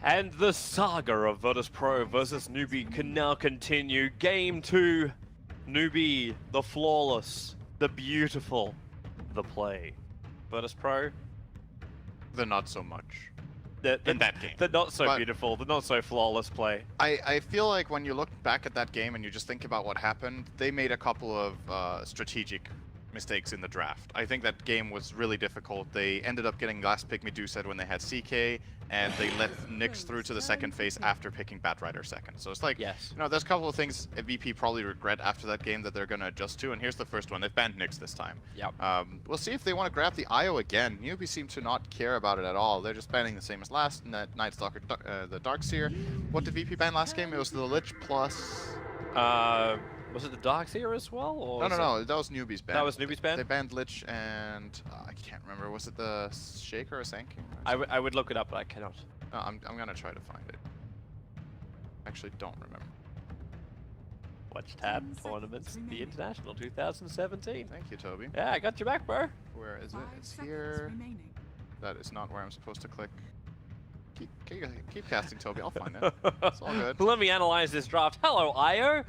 And the saga of Virtus.pro versus Newbee can now continue. Game 2, Newbee, the flawless, the beautiful, the play. Virtus.pro, The not so much. in that game. The not so But beautiful, the not so flawless play. I feel like when you look back at that game and you just think about what happened, they made a couple of strategic mistakes in the draft. I think that game was really difficult. They ended up getting last pick Medusa when they had CK, and they let Nyx through to the second phase after picking Batrider second. So it's like, Yes. you know, there's a couple of things VP probably regret after that game that they're going to adjust to, and here's the first one. They've banned Nyx this time. Yep. We'll see if they want to grab the IO again. Newbee seem to not care about it at all. They're just banning the same as last, Night Stalker, the Darkseer. What did VP ban last game? It was the Lich plus... Was it the Darkseer as well? Or No, that was Newbee's ban. That was Newbee's ban? They banned Lich and... I can't remember. Was it the Shaker or Sanking? I would look it up, but I cannot. I'm gonna try to find it. Actually, don't remember. Watch tab tournaments, the International 2017. Thank you, Toby. Yeah, I got your back, bro. Where is it? It's here. That is not where I'm supposed to click. Keep casting, Toby. I'll find it. It's all good. Let me analyze this draft. Hello, IO.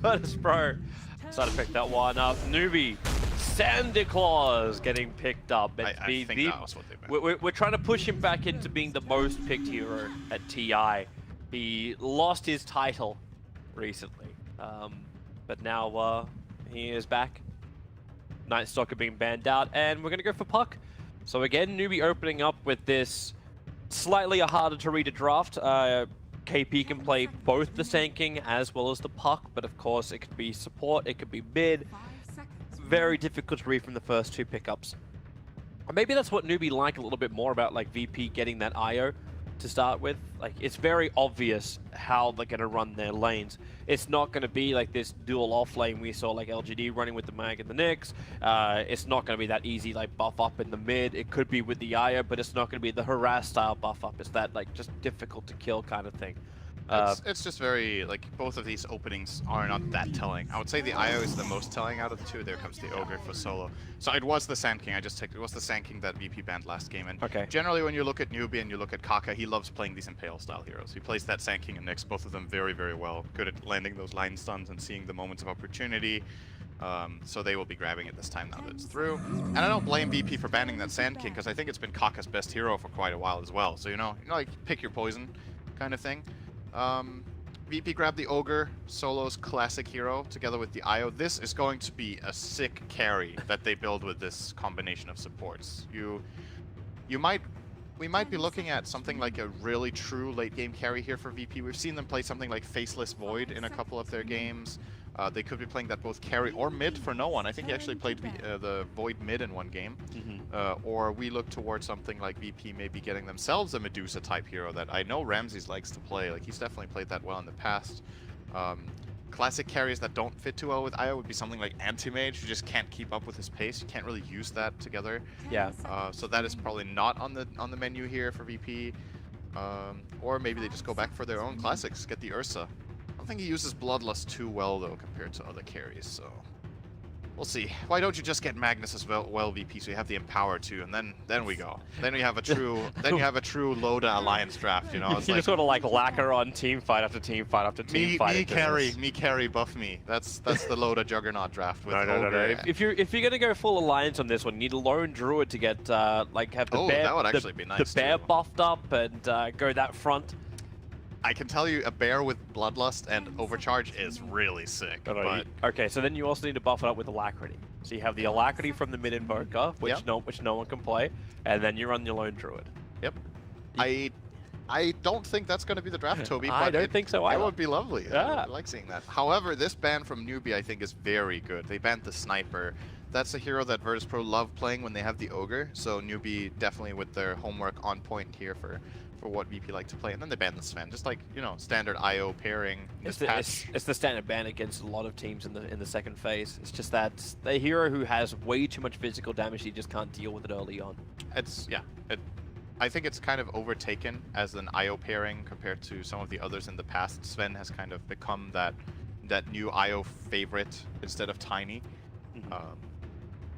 Virtus.pro. Decided to pick that one up. Newbee, Santa Claus getting picked up. I think that was what they meant. We're trying to push him back into being the most picked hero at TI. He lost his title recently, but now he is back. Night Stalker being banned out, and we're going to go for Puck. So again, Newbee opening up with this slightly harder to read a draft. KP can play both the Sanking as well as the Puck, but of course it could be support, it could be mid. Very difficult to read from the first two pickups. Or maybe that's what Newbee like a little bit more about, like VP getting that IO to start with. Like, it's very obvious how they're going to run their lanes. It's not going to be like this dual off lane we saw like LGD running with the Mag and the Nyx. It's not going to be that easy like buff up in the mid. It could be with the IO, but it's not going to be the harass style buff up. It's that like just difficult to kill kind of thing. It's just very, like, both of these openings are not that telling. I would say the IO is the most telling out of the two. There comes the Ogre for solo. So it was the Sand King. I just checked. It was the Sand King that VP banned last game. And generally when you look at Newbee and you look at Kaka, he loves playing these Impale style heroes. He plays that Sand King and Nyx, both of them very, very well. Good at landing those line stuns and seeing the moments of opportunity. So they will be grabbing it this time now that it's through. And I don't blame VP for banning that Sand King, because I think it's been Kaka's best hero for quite a while as well. So, you know, like, pick your poison kind of thing. VP grabbed the Ogre, Solo's classic hero, together with the IO. This is going to be a sick carry that they build with this combination of supports. We might be looking at something like a really true late game carry here for VP. We've seen them play something like Faceless Void in a couple of their games. They could be playing that both carry or mid for no one. I think he actually played the Void mid in one game. Or we look towards something like VP maybe getting themselves a Medusa type hero that I know Ramses likes to play. Like, he's definitely played that well in the past. Classic carries that don't fit too well with IO would be something like Anti-Mage. You just can't keep up with his pace. You can't really use that together. Yeah. So that is probably not on the menu here for VP. Or maybe they just go back for their own classics, get the Ursa. I don't think he uses Bloodlust too well though compared to other carries, so we'll see. Why don't you just get Magnus as well, VP, so you have the Empower too, and then we go. Then we have a true Loda Alliance draft, you know. It's you like, just sort of like lacquer on team fight after team fight after team fight. Me carry, buff me. That's the Loda Juggernaut draft with No. If you're gonna go full Alliance on this one, you need a lone Druid to get like have the bear, that would actually be nice the bear too. buffed up and go that front. I can tell you, a bear with Bloodlust and Overcharge is really sick. Okay, so then you also need to buff it up with Alacrity. So you have the Alacrity from the mid Invoker, which no one can play, and then you run your lone Druid. Yep. I don't think that's going to be the draft, Toby. I don't think so either. That would be lovely. Yeah. I like seeing that. However, this ban from Newbee I think is very good. They banned the Sniper. That's a hero that Virtus.pro love playing when they have the Ogre, so Newbee definitely with their homework on point here for what VP like to play. And then they ban the Sven, just like, you know, standard IO pairing. It's the standard ban against a lot of teams in the second phase. It's just that the hero who has way too much physical damage, he just can't deal with it early on. I think it's kind of overtaken as an IO pairing compared to some of the others in the past. Sven has kind of become that new IO favorite instead of Tiny.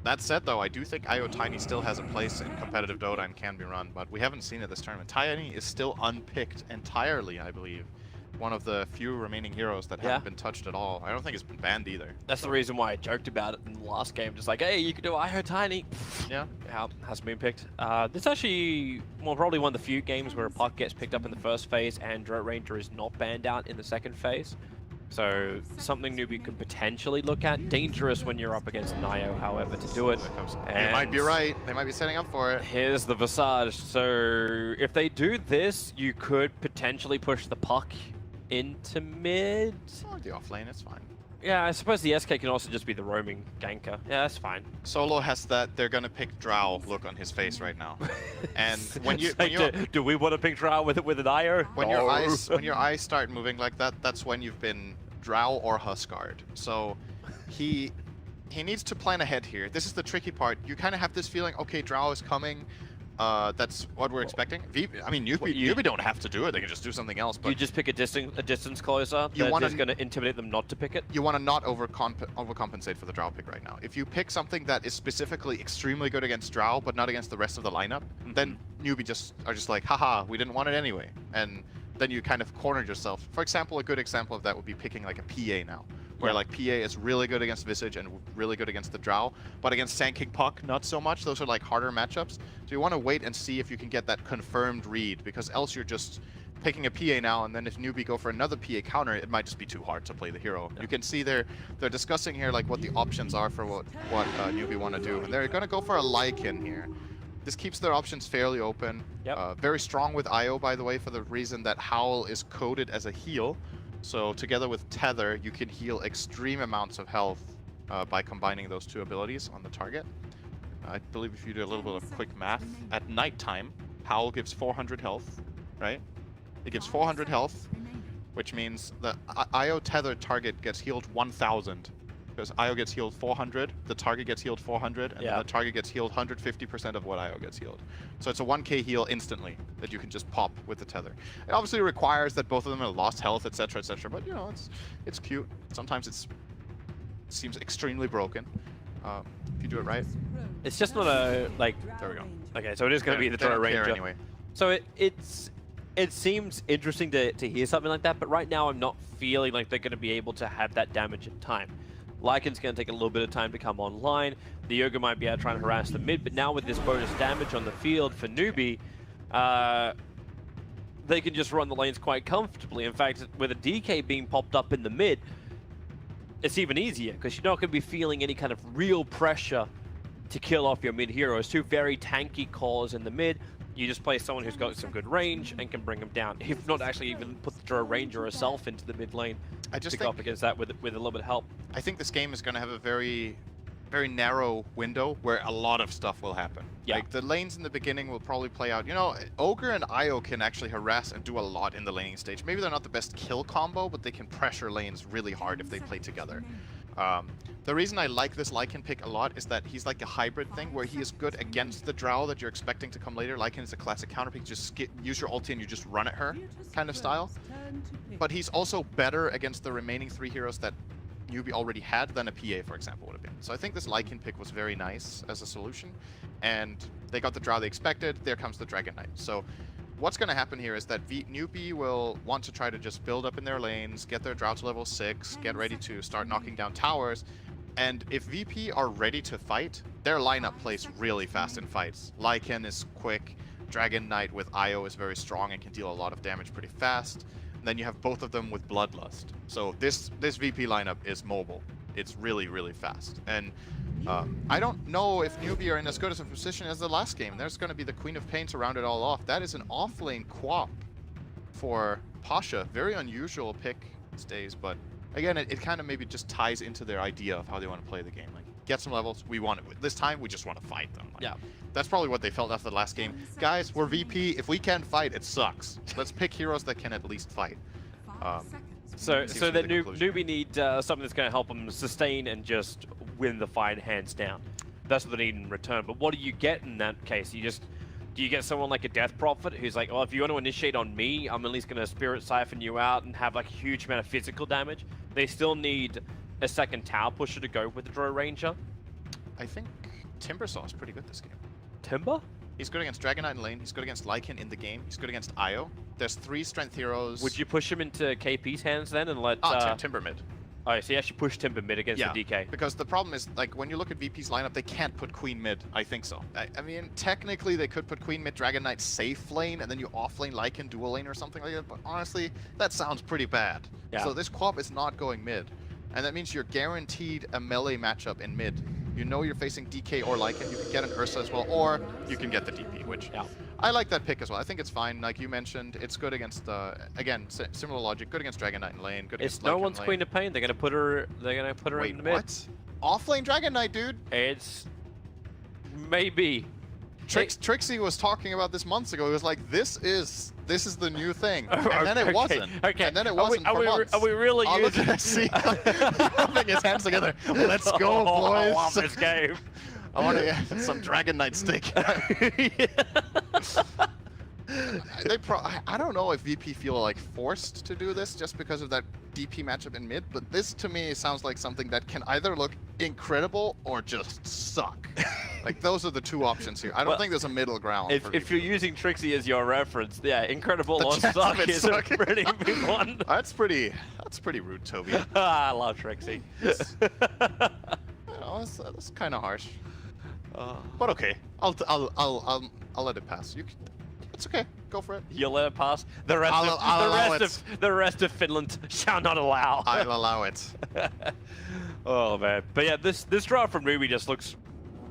That said, though, I do think IO Tiny still has a place in competitive Dota and can be run, but we haven't seen it this tournament. Tiny is still unpicked entirely, I believe. One of the few remaining heroes that haven't been touched at all. I don't think it's been banned either. That's the reason why I joked about it in the last game. Just like, hey, you can do IO Tiny. Yeah. Hasn't been picked. This is actually, well, probably one of the few games where a puck gets picked up in the first phase and Drought Ranger is not banned out in the second phase. So something Newbee could potentially look at. Dangerous when you're up against an IO, however, to do it. You might be right. They might be setting up for it. Here's the Visage. So if they do this, you could potentially push the puck into mid. Or the off lane, it's fine. Yeah, I suppose the SK can also just be the roaming ganker. Yeah, that's fine. Solo has that they're gonna pick Drow look on his face right now. And when you do we want to pick Drow with an IO? When your eyes start moving like that, that's when you've been Drow or Huskard. So he needs to plan ahead here. This is the tricky part. You kind of have this feeling, okay, Drow is coming. That's what we're expecting. Newbee don't have to do it. They can just do something else. But you just pick a distance closer. That's going to intimidate them not to pick it. You want to not overcompensate for the Drow pick right now. If you pick something that is specifically extremely good against Drow, but not against the rest of the lineup, then Newbee are just like, haha, we didn't want it anyway. And then you kind of cornered yourself. For example, a good example of that would be picking like a PA now. Where like PA is really good against Visage and really good against the Drow, but against Sand King Puck, not so much. Those are like harder matchups. So you want to wait and see if you can get that confirmed read, because else you're just picking a PA now, and then if Newbee go for another PA counter, it might just be too hard to play the hero. You can see they're discussing here like what the options are for what Newbee want to do, and they're going to go for a Lycan here. This keeps their options fairly open. Very strong with IO, by the way, for the reason that Howl is coded as a heal. So together with Tether, you can heal extreme amounts of health by combining those two abilities on the target. I believe if you do a little bit of quick math, at nighttime, Howl gives 400 health, right? It gives 400 health, which means the IO Tether target gets healed 1,000. Because IO gets healed 400, the target gets healed 400, and then the target gets healed 150% of what IO gets healed. So it's a 1k heal instantly that you can just pop with the Tether. It obviously requires that both of them have lost health, etc., but you know, it's cute. Sometimes it seems extremely broken. If you do it right. It's just not a, like... There we go. Okay, so it is going to be the Drought Ranger. Anyway. So it seems interesting to hear something like that, but right now I'm not feeling like they're going to be able to have that damage in time. Lycan's going to take a little bit of time to come online. The Ogre might be out trying to harass the mid, but now with this bonus damage on the field for Newbee, they can just run the lanes quite comfortably. In fact, with a DK being popped up in the mid, it's even easier, because you're not going to be feeling any kind of real pressure to kill off your mid heroes. Two very tanky cores in the mid. You just play someone who's got some good range and can bring them down. If not, actually even put the Drought Ranger herself into the mid lane to go up against that with a little bit of help. I think this game is going to have a very, very narrow window where a lot of stuff will happen. Like the lanes in the beginning will probably play out. You know, Ogre and IO can actually harass and do a lot in the laning stage. Maybe they're not the best kill combo, but they can pressure lanes really hard if they play together. The reason I like this Lycan pick a lot is that he's like a hybrid thing where he is good against the Drow that you're expecting to come later. Lycan is a classic counter pick, just use your ulti and you just run at her kind of style. But he's also better against the remaining three heroes that Newbee already had than a PA, for example, would have been. So I think this Lycan pick was very nice as a solution. And they got the Drow they expected. There comes the Dragon Knight. So what's going to happen here is that Newbee will want to try to just build up in their lanes, get their Drow to level 6, get ready to start knocking down towers. And if VP are ready to fight, their lineup plays really fast in fights. Lycan is quick, Dragon Knight with IO is very strong and can deal a lot of damage pretty fast. And then you have both of them with Bloodlust. So this VP lineup is mobile. It's really, really fast. And I don't know if Newbee are in as good as a position as the last game. There's going to be the Queen of Pain to round it all off. That is an off-lane quap for Pasha. Very unusual pick these days, but again, it kind of maybe just ties into their idea of how they want to play the game. Like, get some levels, we want it. This time, we just want to fight them. Like, that's probably what they felt after the last game. Guys, we're VP. If we can't fight, it sucks. Let's pick heroes that can at least fight. So that Newbee need something that's going to help them sustain and just win the fight hands down. That's what they need in return. But what do you get in that case? Do you get someone like a Death Prophet who's like, oh, if you want to initiate on me, I'm at least going to Spirit Siphon you out and have like a huge amount of physical damage? They still need a second tower pusher to go with the Drought Ranger. I think Timbersaw is pretty good this game. Timber? He's good against Dragon Knight in lane. He's good against Lycan in the game. He's good against Io. There's 3 strength heroes. Would you push him into KP's hands then and let... Timber mid. Oh, so you actually push Timber mid against the DK. Because the problem is, like, when you look at VP's lineup, they can't put Queen mid. I think so. I mean, technically, they could put Queen mid, Dragon Knight safe lane, and then you off lane Lycan dual lane or something like that. But honestly, that sounds pretty bad. Yeah. So this Quap is not going mid. And that means you're guaranteed a melee matchup in mid. You know you're facing DK or Lycan. You can get an Ursa as well, or you can get the DP, which I like that pick as well. I think it's fine. Like you mentioned, it's good against, again, similar logic, good against Dragon Knight in lane, good against It's no one's Queen of Pain. They're gonna put her Wait, in the mid. What? Off lane Dragon Knight, dude? It's maybe. Trixie was talking about this months ago. He was like, this is the new thing. And then it wasn't. Okay. And then it wasn't for months. Are we really using... Look at see, rubbing his hands together. Let's go, boys. I love this game. I want to get some Dragon Knight steak. I don't know if VP feel like forced to do this just because of that DP matchup in mid, but this to me sounds like something that can either look incredible or just suck. Like those are the 2 options here. I don't think there's a middle ground. If you're using Trixie as your reference, yeah, incrable or suck is a pretty big one. That's pretty rude, Toby. I love Trixie. That's kind of harsh. But okay, I'll let it pass. It's okay. Go for it. You'll let it pass. The rest of Finland shall not allow. I'll allow it. Oh man, but yeah, this draw from Newbee just looks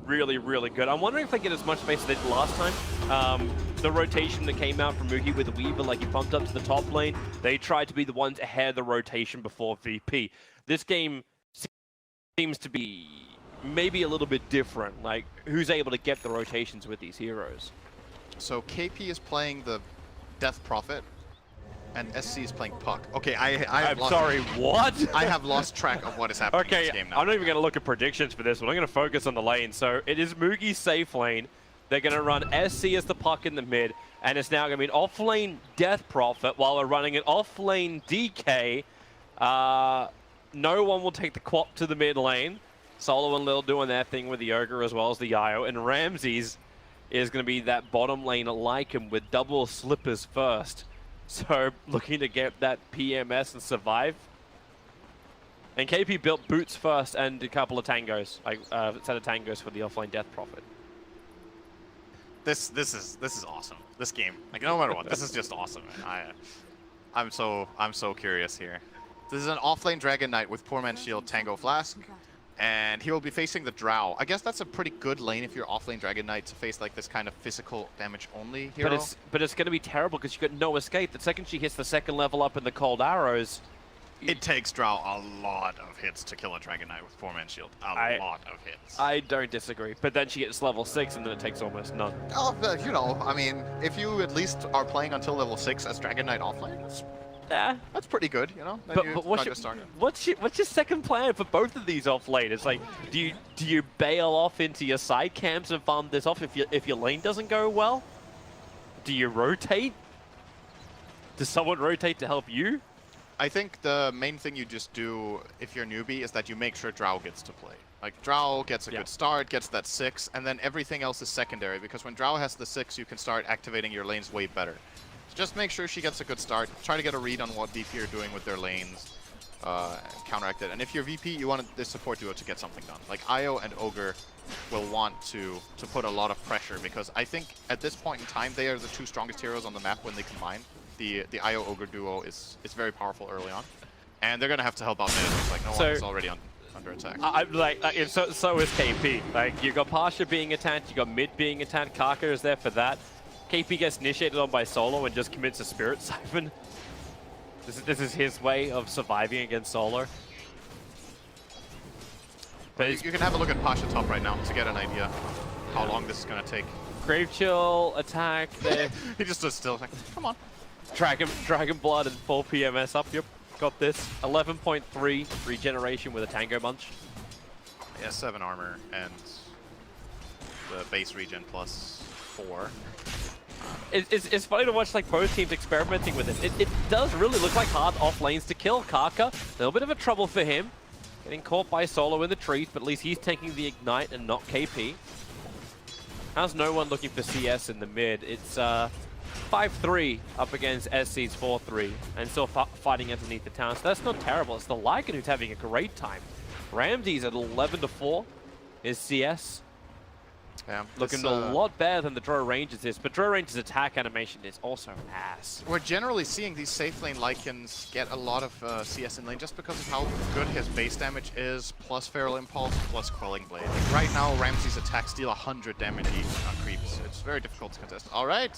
really, really good. I'm wondering if they get as much space as they did last time. The rotation that came out from Moogie with Weaver, like he bumped up to the top lane, they tried to be the ones ahead of the rotation before VP. This game seems to be maybe a little bit different, like who's able to get the rotations with these heroes. So KP is playing the Death Prophet, and SC is playing Puck. Okay, I'm sorry, what? I have lost track of what is happening in this game now. I'm not even going to look at predictions for this one. I'm going to focus on the lane. So it is Moogie's safe lane. They're going to run SC as the Puck in the mid, and it's now going to be an off-lane Death Prophet while we're running an off-lane DK. No one will take the Quap to the mid lane. Solo and Lil doing their thing with the Ogre as well as the Io, and Ramses is going to be that bottom lane Lycan with double slippers first. So looking to get that PMS and survive. And KP built boots first and a couple of tangos, like a set of tangos for the offlane Death Prophet. This is awesome. This game, like no matter what, this is just awesome. I'm so curious here. This is an offlane Dragon Knight with Poor Man's Shield, Tango Flask. And he will be facing the Drow. I guess that's a pretty good lane if you're offlane Dragon Knight to face like this kind of physical damage only hero. But it's going to be terrible because you've got no escape. The second she hits the second level up in the cold arrows, it takes Drow a lot of hits to kill a Dragon Knight with 4-man shield. A lot of hits. I don't disagree. But then she gets level 6 and then it takes almost none. Oh, you know, I mean, if you at least are playing until level 6 as Dragon Knight offlane, that's pretty good, you know. But what's your second plan for both of these off lane? It's like, do you bail off into your side camps and farm this off if your lane doesn't go well? Do you rotate? Does someone rotate to help you? I think the main thing you just do if you're Newbee is that you make sure Drow gets to play. Like Drow gets a good start, gets that 6, and then everything else is secondary because when Drow has the 6, you can start activating your lanes way better. Just make sure she gets a good start. Try to get a read on what VP are doing with their lanes. Counteract it. And if you're VP, you want this support duo to get something done. Like Io and Ogre will want to put a lot of pressure because I think at this point in time, they are the 2 strongest heroes on the map when they combine. The Io Ogre duo is very powerful early on. And they're going to have to help out mid. It's like no one is already under attack. So is KP. Like you got Pasha being attacked, you got mid being attacked, Kaka is there for that. KP gets initiated on by Solo and just commits a Spirit Siphon. This is his way of surviving against Solo. But you can have a look at Pasha top right now to get an idea how long this is going to take. Grave Chill, attack. He just stood still. Like, come on. Dragon Blood and full PMS up. Yep, got this. 11.3 regeneration with a Tango Munch. Yeah, 7 armor and the base regen plus 4. It's funny to watch like both teams experimenting with it. It does really look like hard off lanes to kill. Kaka, a little bit of a trouble for him. Getting caught by Solo in the trees, but at least he's taking the Ignite and not KP. How's no one looking for CS in the mid? It's 5-3 up against SC's 4-3, and still fighting underneath the town. So that's not terrible. It's the Lycan who's having a great time. Ramsey's at 11-4 is CS. Yeah, looking a lot better than the Drow Rangers is, but Drow Rangers' attack animation is also ass. We're generally seeing these safe lane Lycans get a lot of CS in lane just because of how good his base damage is, plus Feral Impulse, plus Quelling Blade. Like right now, Ramsey's attacks deal 100 damage each on creeps. It's very difficult to contest. All right.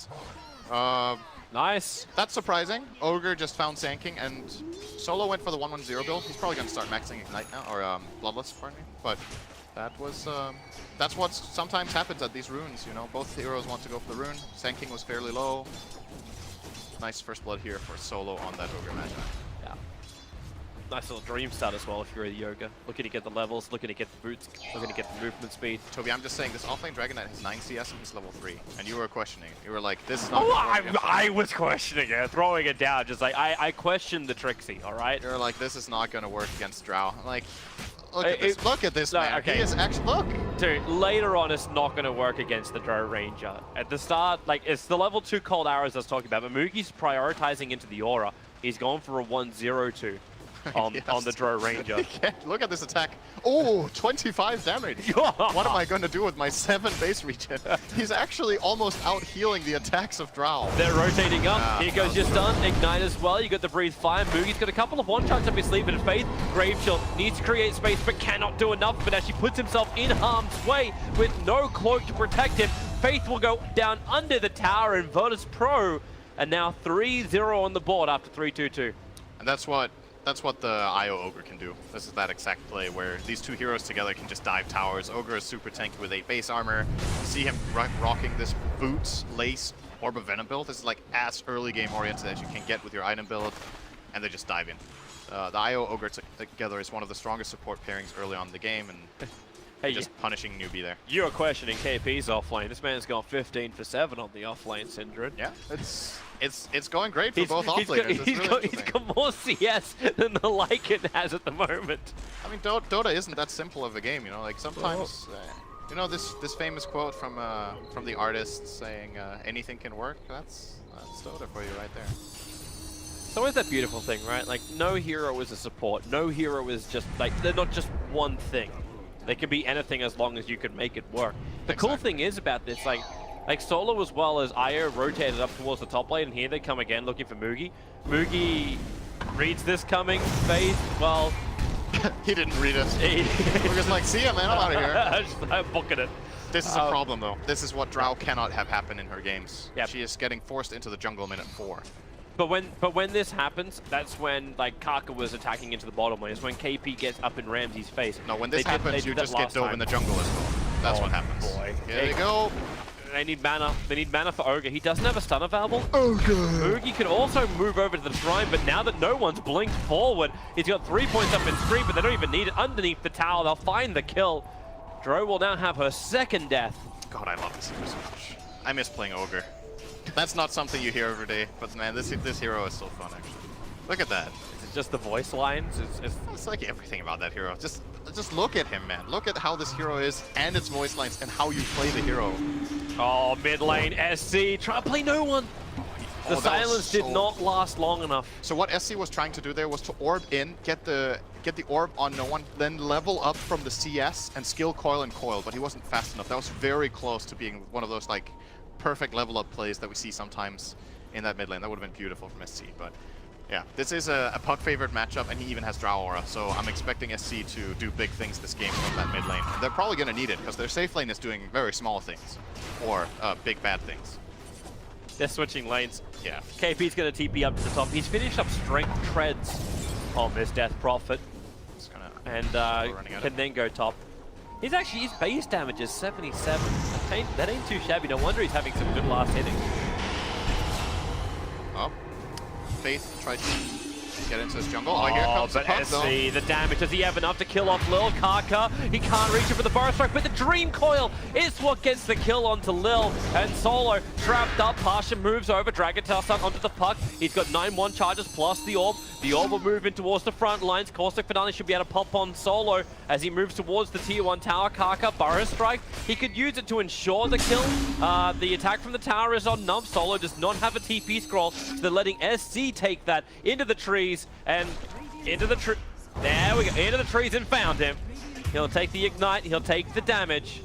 Nice. That's surprising. Ogre just found Sand King, and Solo went for the 1-1-0 build. He's probably going to start maxing Ignite now, or Bloodlust, pardon me. But that was, that's what sometimes happens at these runes, you know. Both heroes want to go for the rune. Sand King was fairly low. Nice first blood here for Solo on that Ogre matchup. Yeah. Nice little dream start as well if you're a Yoga. Looking to get the levels, looking to get the boots, looking to get the movement speed. Toby, I'm just saying, this offlane Dragon Knight has 9 CS and he's level 3. And you were questioning. You were like, this is not I was questioning it, throwing it down. Just like, I questioned the Trixie, alright? You're like, this is not going to work against Drow. Like, look at this, man. Okay. He is actually, look. Dude, later on, it's not going to work against the Drow Ranger. At the start, like, it's the level 2 cold arrows I was talking about, but Mugi's prioritizing into the aura. He's going for a 1-0-2 on the Drow Ranger. Look at this attack. Oh, 25 damage. What am I going to do with my 7 base regen? He's actually almost out healing the attacks of Drow. They're rotating up. Here goes your stun. Ignite as well. You got the Breathe Fire. Mugi's got a couple of one-shots up his sleeve, but Faith, Grave Shield, needs to create space, but cannot do enough. But as she puts himself in harm's way with no cloak to protect him, Faith will go down under the tower, and Virtus Pro are now 3-0 on the board after 3-2-2. And that's what the IO Ogre can do. This is that exact play where these two heroes together can just dive towers. Ogre is super tanky with 8 base armor. You see him rocking this Boots, Lace, Orb of Venom build. This is like as early game oriented as you can get with your item build, and they just dive in. The IO Ogre together is one of the strongest support pairings early on in the game, and just punishing Newbee there. You are questioning KP's offlane. This man's gone 15 for 7 on the offlane, Syndred. Yeah, it's going great for both offlaners. He's got more CS than the Lycan has at the moment. I mean, Dota isn't that simple of a game, you know. Like sometimes, you know, this famous quote from the artist saying, "Anything can work." That's Dota for you right there. It's always that beautiful thing, right? Like no hero is a support. No hero is just like they're not just one thing. They can be anything as long as you can make it work. The cool thing is about this, like Solo as well as IO rotated up towards the top lane, and here they come again looking for Mugi. Mugi reads this coming. Faith, well... he didn't read it. We're just like, see ya, man, I'm out of here. I'm booking it. This is a problem, though. This is what Drow cannot have happen in her games. Yep. She is getting forced into the jungle minute 4. But when this happens, that's when like Kaka was attacking into the bottom lane. It's when KP gets up in Ramsey's face. No, when this happens, you just get dove in the jungle as well. That's what happens. Boy. Here they go. They need mana. They need mana for Ogre. He doesn't have a stun available. Ogre. Mugi can also move over to the shrine, but now that no one's blinked forward, he's got 3 points up in screen, but they don't even need it underneath the tower. They'll find the kill. Dro will now have her 2nd death. God, I love this hero so much. I miss playing Ogre. That's not something you hear every day, but man, this hero is so fun, actually. Look at that. Is it just the voice lines? It's like everything about that hero. Just look at him, man. Look at how this hero is, and its voice lines, and how you play the hero. Oh, mid lane, SC, try to play no one. The silence did not last long enough. So what SC was trying to do there was to orb in, get the orb on no one, then level up from the CS and skill coil and coil, but he wasn't fast enough. That was very close to being one of those like perfect level up plays that we see sometimes in that mid lane. That would have been beautiful from SC, but yeah, this is a puck favored matchup, and he even has Drow Aura, so I'm expecting SC to do big things this game from that mid lane. And they're probably going to need it, because their safe lane is doing very small things, or big bad things. They're switching lanes. Yeah. KP's going to TP up to the top. He's finished up Strength Treads on this Death Prophet, and can then go top. His base damage is 77. That ain't too shabby. No wonder he's having some good last hitting. Oh, Faith tried to get into his jungle. Oh, here comes the puck, though. The damage. Does he have enough to kill off Lil? Kaka, he can't reach it for the burst strike, but the Dream Coil is what gets the kill onto Lil. And Solo trapped up. Pasha moves over. Dragon Tail stuck onto the puck. He's got 9-1 charges plus the orb. The orb will move in towards the front lines. Caustic Finale should be able to pop on Solo as he moves towards the tier 1 tower. Kaka, burst strike. He could use it to ensure the kill. The attack from the tower is on Nub. Solo does not have a TP scroll, so they're letting SC take that into the trees and into the tree. There we go, into the trees and found him. He'll take the ignite, he'll take the damage,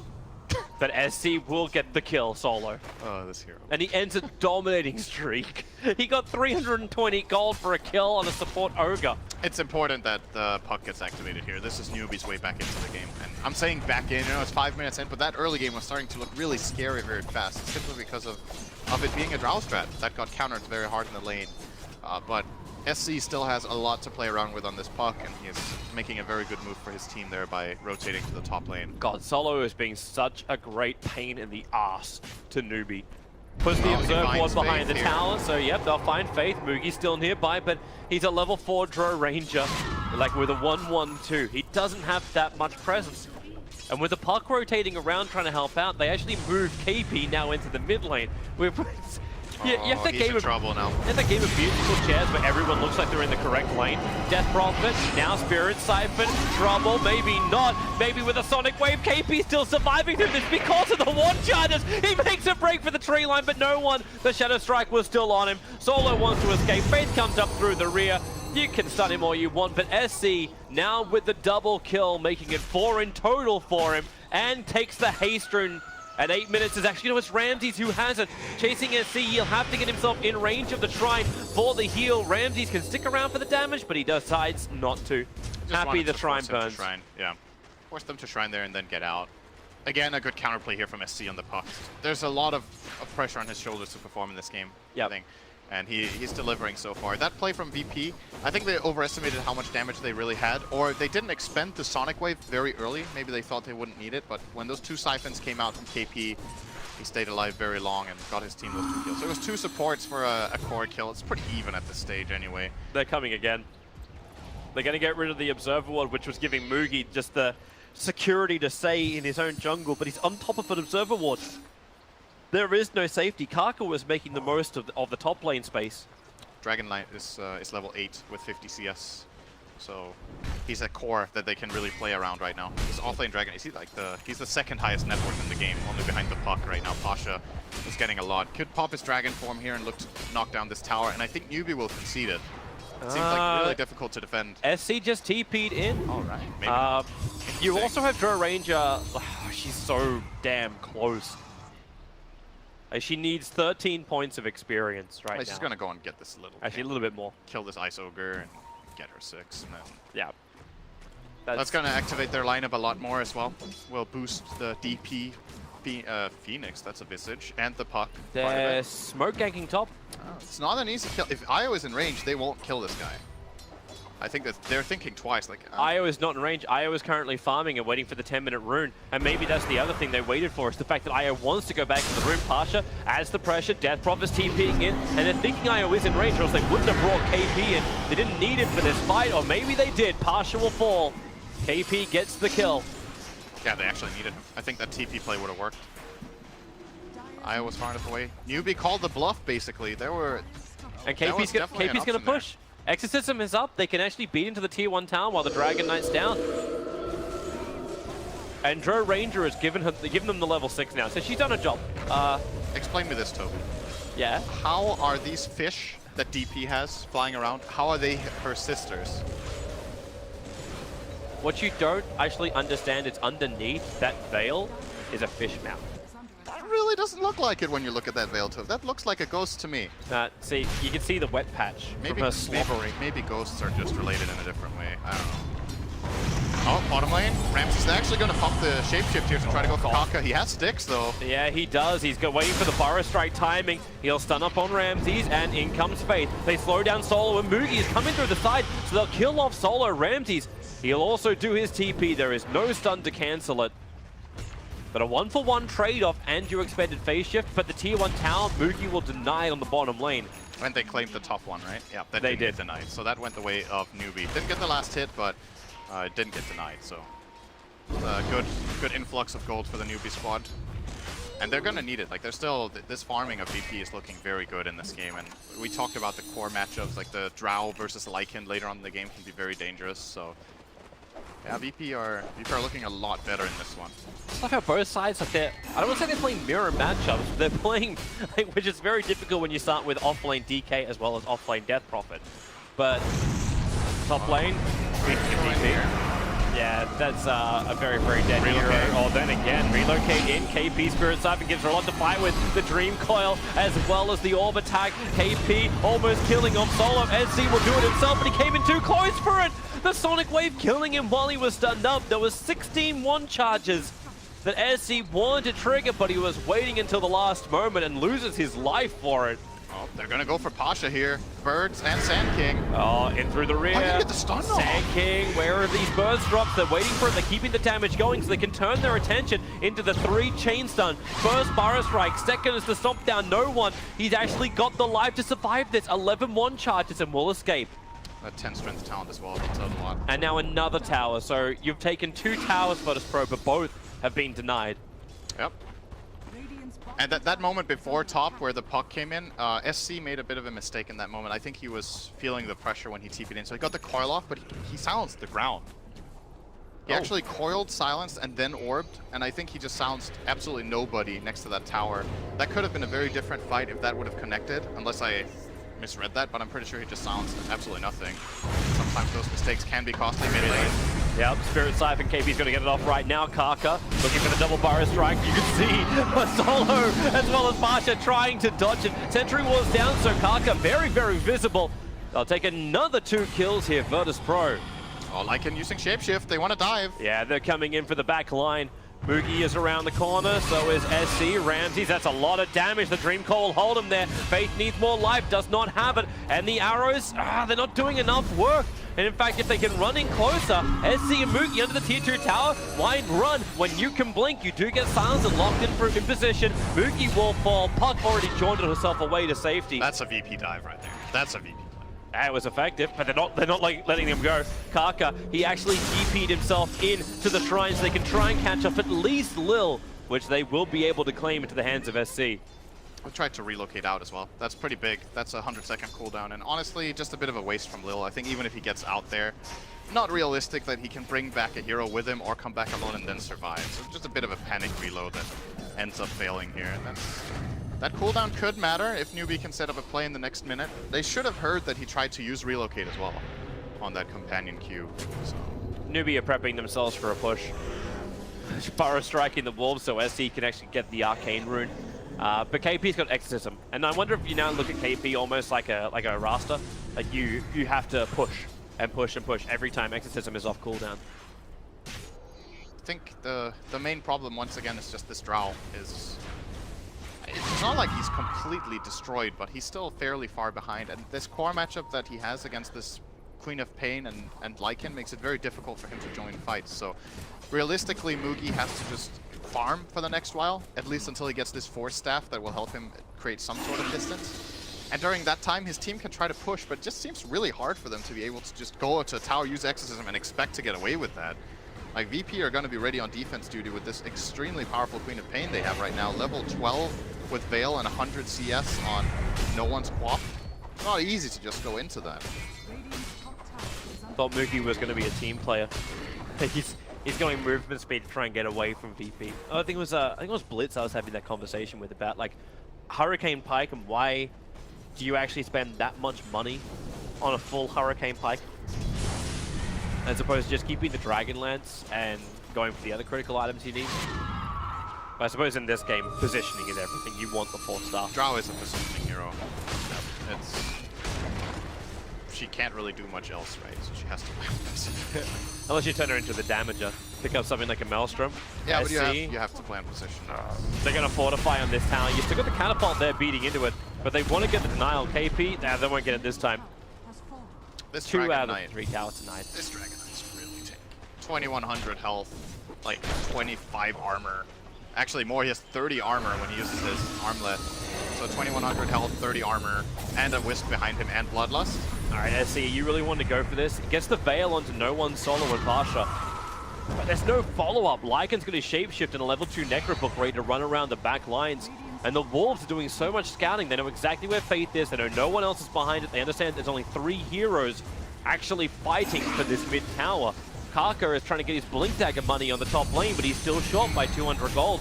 but SC will get the kill, Solo. Oh, this hero. And he ends a dominating streak. He got 320 gold for a kill on a support Ogre. It's important that the puck gets activated here. This is Newbee's way back into the game. And I'm saying back in, you know, it's 5 minutes in, but that early game was starting to look really scary very fast. It's simply because of it being a Drow strat that got countered very hard in the lane. But SC still has a lot to play around with on this puck, and he is making a very good move for his team there by rotating to the top lane. God, Solo is being such a great pain in the ass to Newbee. Puts the Observer Ward behind the tower, so yep, they'll find Faith. Mugi's still nearby, but he's a level 4 Drow Ranger, like with a 1-1-2. He doesn't have that much presence. And with the puck rotating around trying to help out, they actually moved KP now into the mid lane. You have that game of trouble now. You have that game of beautiful chairs where everyone looks like they're in the correct lane. Death Prophet, now Spirit Siphon, trouble, maybe not. Maybe with a Sonic Wave, KP still surviving through this because of the one charges. He makes a break for the tree line, but no one. The Shadow Strike was still on him. Solo wants to escape. Faith comes up through the rear. You can stun him all you want, but SC now with the double kill, making it 4 in total for him, and takes the haste rune. At 8 minutes is actually, you know, it's Ramses who has it. Chasing SC, he'll have to get himself in range of the Shrine for the heal. Ramses can stick around for the damage, but he decides not to. Happy the Shrine burns. Yeah, force them to Shrine there and then get out. Again, a good counterplay here from SC on the puck. There's a lot of pressure on his shoulders to perform in this game, I think. And he's delivering so far. That play from VP, I think they overestimated how much damage they really had, or they didn't expend the Sonic Wave very early. Maybe they thought they wouldn't need it, but when those 2 siphons came out from KP, he stayed alive very long and got his team those 2 kills. So it was 2 supports for a core kill. It's pretty even at this stage anyway. They're coming again. They're going to get rid of the Observer Ward, which was giving Mugi just the security to stay in his own jungle, but he's on top of an Observer Ward. There is no safety. Kaka was making the most of the top lane space. Dragon Knight is level 8 with 50 CS. So he's a core that they can really play around right now. This offlane Dragon, is he like he's the 2nd highest net worth in the game, only behind the puck right now. Pasha is getting a lot. Could pop his Dragon form here and look to knock down this tower, and I think Newbee will concede it. It seems like really difficult to defend. SC just TP'd in. All right. Maybe. You also have Drow Ranger. Oh, she's so damn close. She needs 13 points of experience right now. She's going to go and get this little... Actually, a little bit more. Kill this Ice Ogre and get her 6. And then yeah. That's going to activate their lineup a lot more as well. Will boost the DP Phoenix, that's a Visage, and the puck. They're smoke ganking top. Oh, it's not an easy kill. If Io is in range, they won't kill this guy. I think that they're thinking twice. Like, Io is not in range. Io is currently farming and waiting for the 10-minute rune. And maybe that's the other thing they waited for, is the fact that Io wants to go back to the rune. Pasha adds the pressure. Death Prophet's TPing in. And they're thinking Io is in range, or else they wouldn't have brought KP in. They didn't need him for this fight, or maybe they did. Pasha will fall. KP gets the kill. Yeah, they actually needed him. I think that TP play would have worked. Io was far enough away. Newbee called the bluff, basically. There were... And KP's going to push. Exorcism is up. They can actually beat into the tier 1 town while the Dragon Knight's down. And Drow Ranger has given them the level 6 now, so she's done her job. Explain me this, Toby. Yeah? How are these fish that DP has flying around, how are they her sisters? What you don't actually understand is underneath that veil is a fish mouth. That really doesn't look like it when you look at that veil, Toby. That looks like a ghost to me. See, you can see the wet patch from her slobbering. Maybe ghosts are just related in a different way. I don't know. Oh, bottom lane. Ramses is actually going to pop the shapeshift here to try to go for Kaka. He has sticks, though. Yeah, he does. He's waiting for the Burrow Strike timing. He'll stun up on Ramses, and in comes Faith. They slow down Solo, and Mugi is coming through the side, so they'll kill off Solo. Ramses, he'll also do his TP. There is no stun to cancel it. But a 1-for-1 trade-off and your expected phase shift, but the tier 1 tower, Mookie will deny on the bottom lane. And they claimed the top one, right? Yeah, that they didn't did. get denied. So that went the way of Newbee. Didn't get the last hit, but it didn't get denied. So good influx of gold for the Newbee squad. And they're gonna need it. Like, they're still, this farming of VP is looking very good in this game. And we talked about the core matchups, like the Drow versus Lycan later on in the game can be very dangerous. So yeah, VP are looking a lot better in this one. It's like how both sides, like I don't want to say they're playing mirror matchups, but they're playing, like, which is very difficult when you start with off-lane DK as well as off-lane Death Prophet. But top lane, VP. Yeah, that's a very, very dead hero. Oh, then again, relocate in. KP Spirit Siphon gives her a lot to fight with. The Dream Coil as well as the Orb attack. KP almost killing on solo. SC will do it himself, but he came in too close for it. The Sonic Wave killing him while he was stunned up. There was 16 one charges that SC wanted to trigger, but he was waiting until the last moment and loses his life for it. Oh, they're gonna go for Pasha here. Birds and Sand King. Oh, in through the rear. How did you get the stun off? Sand King, where are these birds drops? They're waiting for it. They're keeping the damage going so they can turn their attention into the 3 chain stun. First Burrow Strike, second is the stomp down. No one. He's actually got the life to survive this. 11 one charges and will escape. That 10 strength talent as well, that's a lot. And now another tower. So you've taken 2 towers, Virtus Pro, but both have been denied. Yep. And that moment before top where the puck came in, SC made a bit of a mistake in that moment. I think he was feeling the pressure when he TP'd in. So he got the coil off, but he silenced the ground. He actually coiled, silenced, and then orbed. And I think he just silenced absolutely nobody next to that tower. That could have been a very different fight if that would have connected, unless I misread that, but I'm pretty sure he just silenced absolutely nothing. Sometimes those mistakes can be costly mid-lane. Yep, Spirit Siphon, KP's going to get it off right now. Karka looking for the double Burrow Strike. You can see a Solo as well as Pasha trying to dodge it. Sentry Wall's down, so Karka very, very visible. They'll take another 2 kills here, Virtus Pro. Oh, Lycan using Shapeshift, they want to dive. Yeah, they're coming in for the back line. Moogie is around the corner, so is SC. Ramses, that's a lot of damage. The Dream Coil will hold him there. Faith needs more life, does not have it. And the arrows, they're not doing enough work. And in fact, if they can run in closer, SC and Moogie under the tier 2 tower, why run? When you can blink, you do get silenced and locked in position. Moogie will fall. Puck already jaunted herself away to safety. That's a VP dive right there. That's a VP. It was effective, but they're not like letting him go. Karka, he actually DP'd himself into the shrine so they can try and catch up at least Lil, which they will be able to claim into the hands of SC. I tried to relocate out as well. That's pretty big. That's a 100-second cooldown, and honestly, just a bit of a waste from Lil. I think even if he gets out there, not realistic that he can bring back a hero with him or come back alone and then survive. So just a bit of a panic reload that ends up failing here, and that cooldown could matter if Newbee can set up a play in the next minute. They should have heard that he tried to use relocate as well on that companion queue. So. Newbee are prepping themselves for a push. Burrow striking the wolves so SC can actually get the arcane rune. But KP's got exorcism, and I wonder if you now look at KP almost like a Rasta. Like you have to push and push and push every time exorcism is off cooldown. I think the main problem once again is just this Drow is. It's not like he's completely destroyed, but he's still fairly far behind. And this core matchup that he has against this Queen of Pain and Lycan makes it very difficult for him to join fights. So realistically, Moogie has to just farm for the next while, at least until he gets this Force Staff that will help him create some sort of distance. And during that time, his team can try to push, but it just seems really hard for them to be able to just go to a tower, use Exorcism, and expect to get away with that. Like, VP are going to be ready on defense duty with this extremely powerful Queen of Pain they have right now. Level 12 with Veil and 100 CS on no one's quap. It's not easy to just go into that. Thought Moogie was going to be a team player. He's going movement speed to try and get away from VP. Oh, I think it was Blitz I was having that conversation with about, like, Hurricane Pike and why do you actually spend that much money on a full Hurricane Pike as opposed to just keeping the Dragon Lance and going for the other critical items you need. But I suppose in this game, positioning is everything. You want the 4-star. Drow is a positioning hero. She can't really do much else, right? So she has to play Unless you turn her into the damager. Pick up something like a Maelstrom. Yeah, but you have to plan position. They're going to fortify on this tower. You still got the catapult there beating into it, but they want to get the denial. KP, nah, they won't get it this time. This 2 out of 3 towers tonight. This Dragon Knight's really tanky. 2100 health, like 25 armor. Actually more, he has 30 armor when he uses his armlet. So 2100 health, 30 armor, and a Wisp behind him, and Bloodlust. Alright, SC, you really want to go for this? He gets the Veil onto no one solo with Pasha. But there's no follow-up. Lycan's got his shapeshift and a level 2 Necrobook ready to run around the back lines. And the Wolves are doing so much scouting. They know exactly where Faith is. They know no one else is behind it. They understand there's only 3 heroes actually fighting for this mid tower. Kaka is trying to get his Blink Dagger money on the top lane, but he's still short by 200 gold.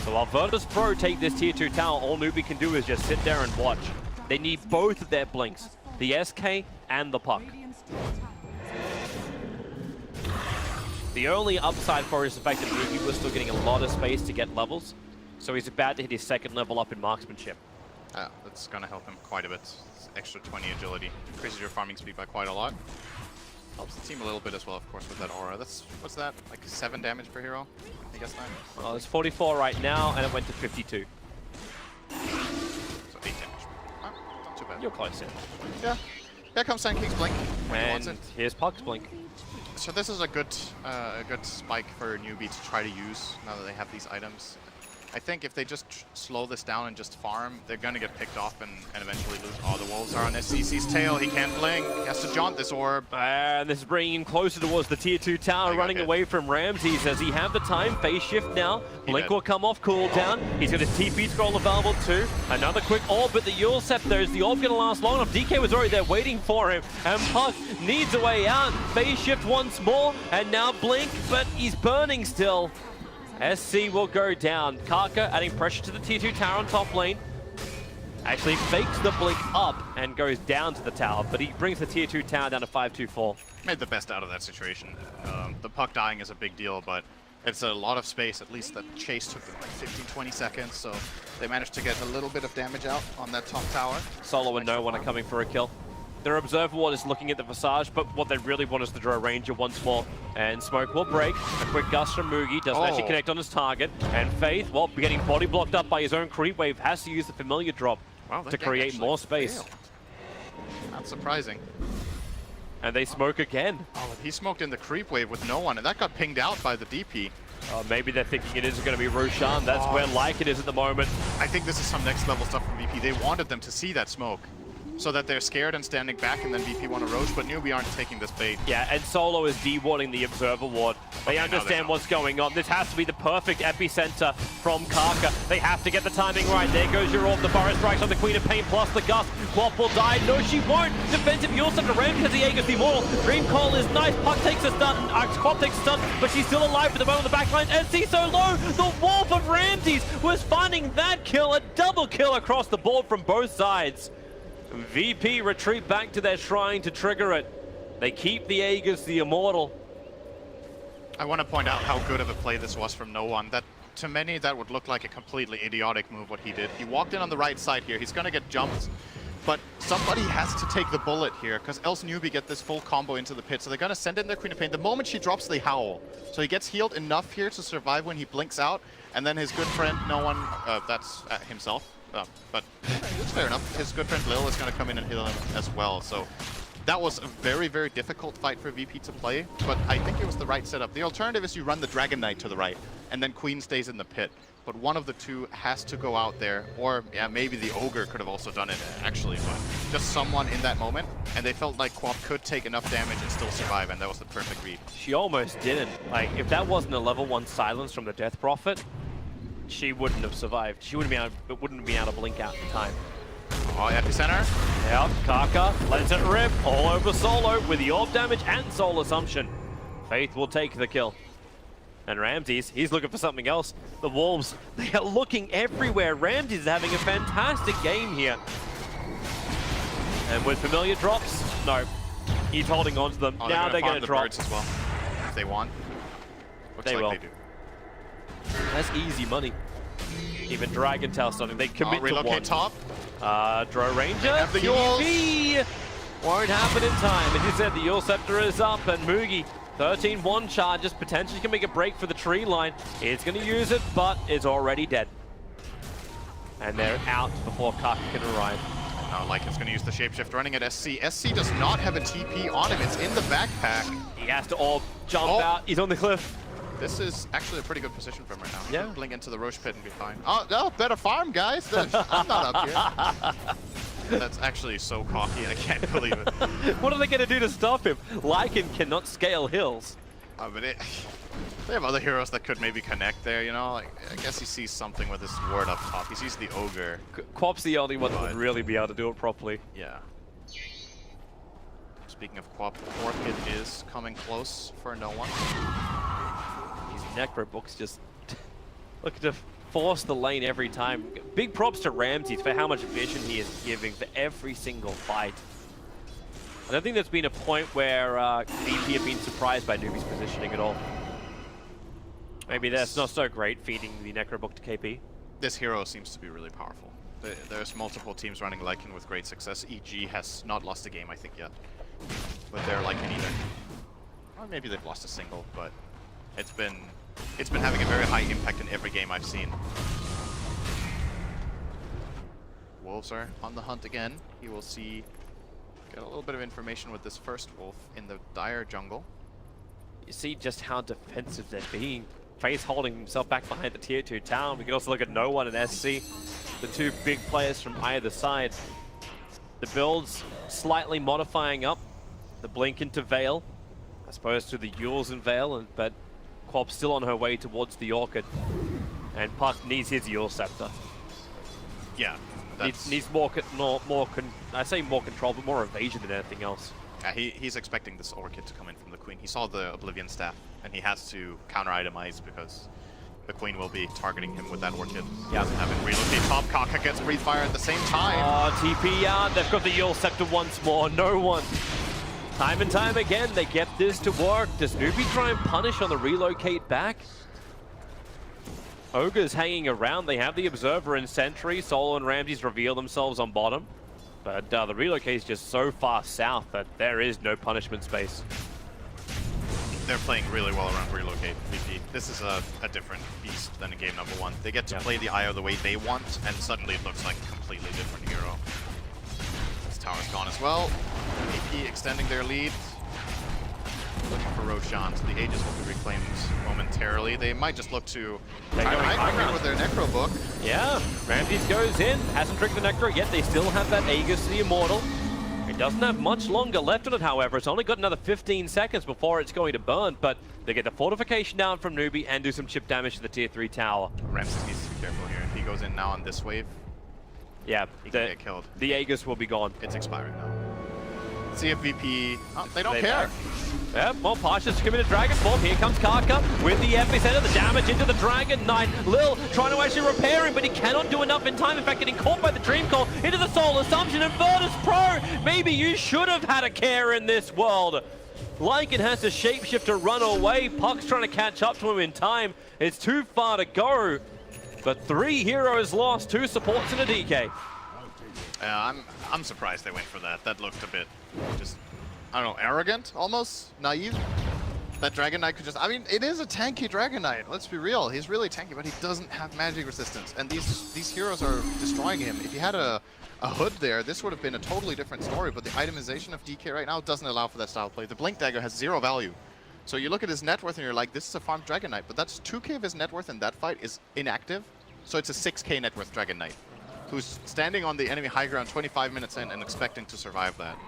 So while Virtus Pro take this tier 2 tower, all Newbee can do is just sit there and watch. They need both of their blinks, the SK and the Puck. The only upside for is the fact that Newbee was still getting a lot of space to get levels, so he's about to hit his 2nd level up in marksmanship. That's gonna help him quite a bit. It's extra 20 agility. Increases your farming speed by quite a lot. Helps the team a little bit as well, of course, with that aura. That's, what's that, like 7 damage per hero? I guess that. Well, it's 44 right now, and it went to 52. So 8 damage. Oh, not too bad. You're close, yeah. Here comes Sand King's Blink when he wants and it. here's Puck's Blink. So this is a good spike for Newbee to try to use now that they have these items. I think if they just slow this down and just farm, they're going to get picked off and eventually lose. Oh, the Wolves are on SCC's tail. He can't blink. He has to jaunt this orb. And this is bringing him closer towards the tier 2 tower, running away from Ramses. Does he have the time? Phase shift now. Blink will come off cooldown. He's got his TP scroll available too. Another quick orb, but the Yule Scepter, is the orb going to last long enough? DK was already there waiting for him. And Puck needs a way out. Phase shift once more. And now Blink, but he's burning still. SC will go down. Kaka adding pressure to the tier 2 tower on top lane. Actually fakes the blink up and goes down to the tower, but he brings the tier 2 tower down to 524. Made the best out of that situation. The Puck dying is a big deal, but it's a lot of space. At least the chase took them like 15-20 seconds, so they managed to get a little bit of damage out on that top tower. Solo and no one are coming for a kill. Their Observer Ward is looking at the Visage, but what they really want is to draw a Ranger once more. And Smoke will break. A quick gust from Mugi, doesn't actually connect on his target. And Faith, well, getting body blocked up by his own creep wave, has to use the familiar drop to create more space. Failed. Not surprising. And they smoke again. Oh, he smoked in the creep wave with no one, and that got pinged out by the DP. Maybe they're thinking it is going to be Roshan. That's where Lycan is at the moment. I think this is some next level stuff from VP. They wanted them to see that smoke, so that they're scared and standing back, and then VP want to roach, but Newbee aren't taking this bait. Yeah, and Solo is de-warding the Observer Ward. They understand what's going on. This has to be the perfect epicenter from Kaka. They have to get the timing right. There goes your orb. The Forest strikes on the Queen of Pain plus the Gust. Quap will die. No, she won't. Defensive Yule Scepter Ram because the Aegis the Immortal. Dream Call is nice. Puck takes a stun. Quap takes a stun, but she's still alive for the moment on the backline. SC so low. The Wolf of Ramses was finding that kill. A double kill across the board from both sides. VP retreat back to their shrine to trigger it. They keep the Aegis, the Immortal. I want to point out how good of a play this was from no one. That, to many, that would look like a completely idiotic move, what he did. He walked in on the right side here. He's going to get jumped, but somebody has to take the bullet here, because else Newbee get this full combo into the pit. So they're going to send in their Queen of Pain. The moment she drops, they howl. So he gets healed enough here to survive when he blinks out, and then his good friend, no one, that's himself. But it's fair enough. His good friend Lil is going to come in and heal him as well. So that was a very, very difficult fight for VP to play, but I think it was the right setup. The alternative is you run the Dragon Knight to the right, and then Queen stays in the pit. But one of the two has to go out there, or yeah, maybe the Ogre could have also done it, actually, but just someone in that moment, and they felt like Quap could take enough damage and still survive, and that was the perfect read. She almost didn't. Like, if that wasn't a level 1 silence from the Death Prophet, she wouldn't have survived. She wouldn't have been able to blink out in time. Oh, epicenter. Yep, Kaka lets it rip all over Solo with the orb damage and Soul Assumption. Faith will take the kill. And Ramses, he's looking for something else. The Wolves, they are looking everywhere. Ramses is having a fantastic game here. And with familiar drops, no. He's holding on to them. Oh, now they're going to drop. Birds as well, if they want. Looks they like will. They do. That's easy money. Even Dragon Tail something. They commit to one. Relocate top. Dro Ranger, the TV won't happen in time. As you said, the Yule Scepter is up, and Mugi, 13-1 charges, potentially can make a break for the tree line. It's going to use it, but it's already dead. And they're out before Kaka can arrive. Lycan's going to use the shapeshift running at SC. SC does not have a TP on him. It's in the backpack. He has to all jump out. He's on the cliff. This is actually a pretty good position for him right now. Yeah. He can blink into the Roche pit and be fine. Oh, no, better farm, guys. I'm not up here. That's actually so cocky. I can't believe it. What are they going to do to stop him? Lycan cannot scale hills. But they have other heroes that could maybe connect there, you know? Like, I guess he sees something with his ward up top. He sees the ogre. Quap's the only one that would really be able to do it properly. Yeah. Speaking of Quap, Orchid is coming close for no one. These Necrobooks just looking to force the lane every time. Big props to Ramses for how much vision he is giving for every single fight. I don't think there's been a point where VP have been surprised by Newbee's positioning at all. Maybe that's not so great feeding the Necrobook to KP. This hero seems to be really powerful. There's multiple teams running Lycan with great success. EG has not lost a game, I think, yet. With their Lycan either. Or maybe they've lost a single, but it's been having a very high impact in every game I've seen. Wolves are on the hunt again. He will get a little bit of information with this first wolf in the dire jungle. You see just how defensive they're being. FaZe holding himself back behind the tier 2 town. We can also look at No One and SC, the two big players from either side. The builds slightly modifying up. The blink into Veil, as opposed to the Yules and Veil, but Quap's still on her way towards the Orchid. And Puck needs his Yule Scepter. Yeah. Needs more control, but more evasion than anything else. Yeah, he's expecting this Orchid to come in from the Queen. He saw the Oblivion Staff, and he has to counter-itemize because the Queen will be targeting him with that Orchid. He doesn't have it relocate top. Kaka gets Breathe Fire at the same time. Oh, TP out. They've got the Yule Scepter once more. No one. Time and time again, they get this to work. Does Newbee try and punish on the relocate back? Ogre's hanging around. They have the Observer and Sentry. Solo and Ramses reveal themselves on bottom. But the relocate is just so far south that there is no punishment space. They're playing really well around relocate, VP. This is a different beast than in game number 1. They get to play the IO the way they want, and suddenly it looks like a completely different hero. This tower's gone as well. VP extending their lead. Looking for Roshan, so the Aegis will be reclaimed momentarily. They might just look to try to high ground with their Necrobook. Yeah, Ramses goes in, hasn't triggered the Necro yet. They still have that Aegis, the Immortal. It doesn't have much longer left on it, however. It's only got another 15 seconds before it's going to burn, but they get the fortification down from Newbee and do some chip damage to the tier 3 tower. Ramses needs to be careful here. If he goes in now on this wave, yeah, he can get killed. The Aegis will be gone. It's expiring now. Let's see if VP... Oh, they don't care. Yeah, well, Pasha's committed Dragon Form. Here comes Kaka with the epicenter, the damage into the Dragon Knight. Lil trying to actually repair him, but he cannot do enough in time. In fact, getting caught by the Dream Call into the Soul Assumption. And Virtus Pro, maybe you should have had a care in this world. Lycan has to shapeshift to run away. Puck's trying to catch up to him in time. It's too far to go. But 3 heroes lost, 2 supports and a DK. I'm surprised they went for that. That looked a bit just, I don't know, arrogant almost, naive. That Dragon Knight could just, I mean, it is a tanky Dragon Knight. Let's be real. He's really tanky, but he doesn't have magic resistance. And these heroes are destroying him. If he had a hood there, this would have been a totally different story. But the itemization of DK right now doesn't allow for that style of play. The Blink Dagger has 0 value. So you look at his net worth and you're like, this is a farmed Dragon Knight. But that's 2k of his net worth in that fight is inactive. So it's a 6k net worth Dragon Knight, who's standing on the enemy high ground 25 minutes in and expecting to survive that.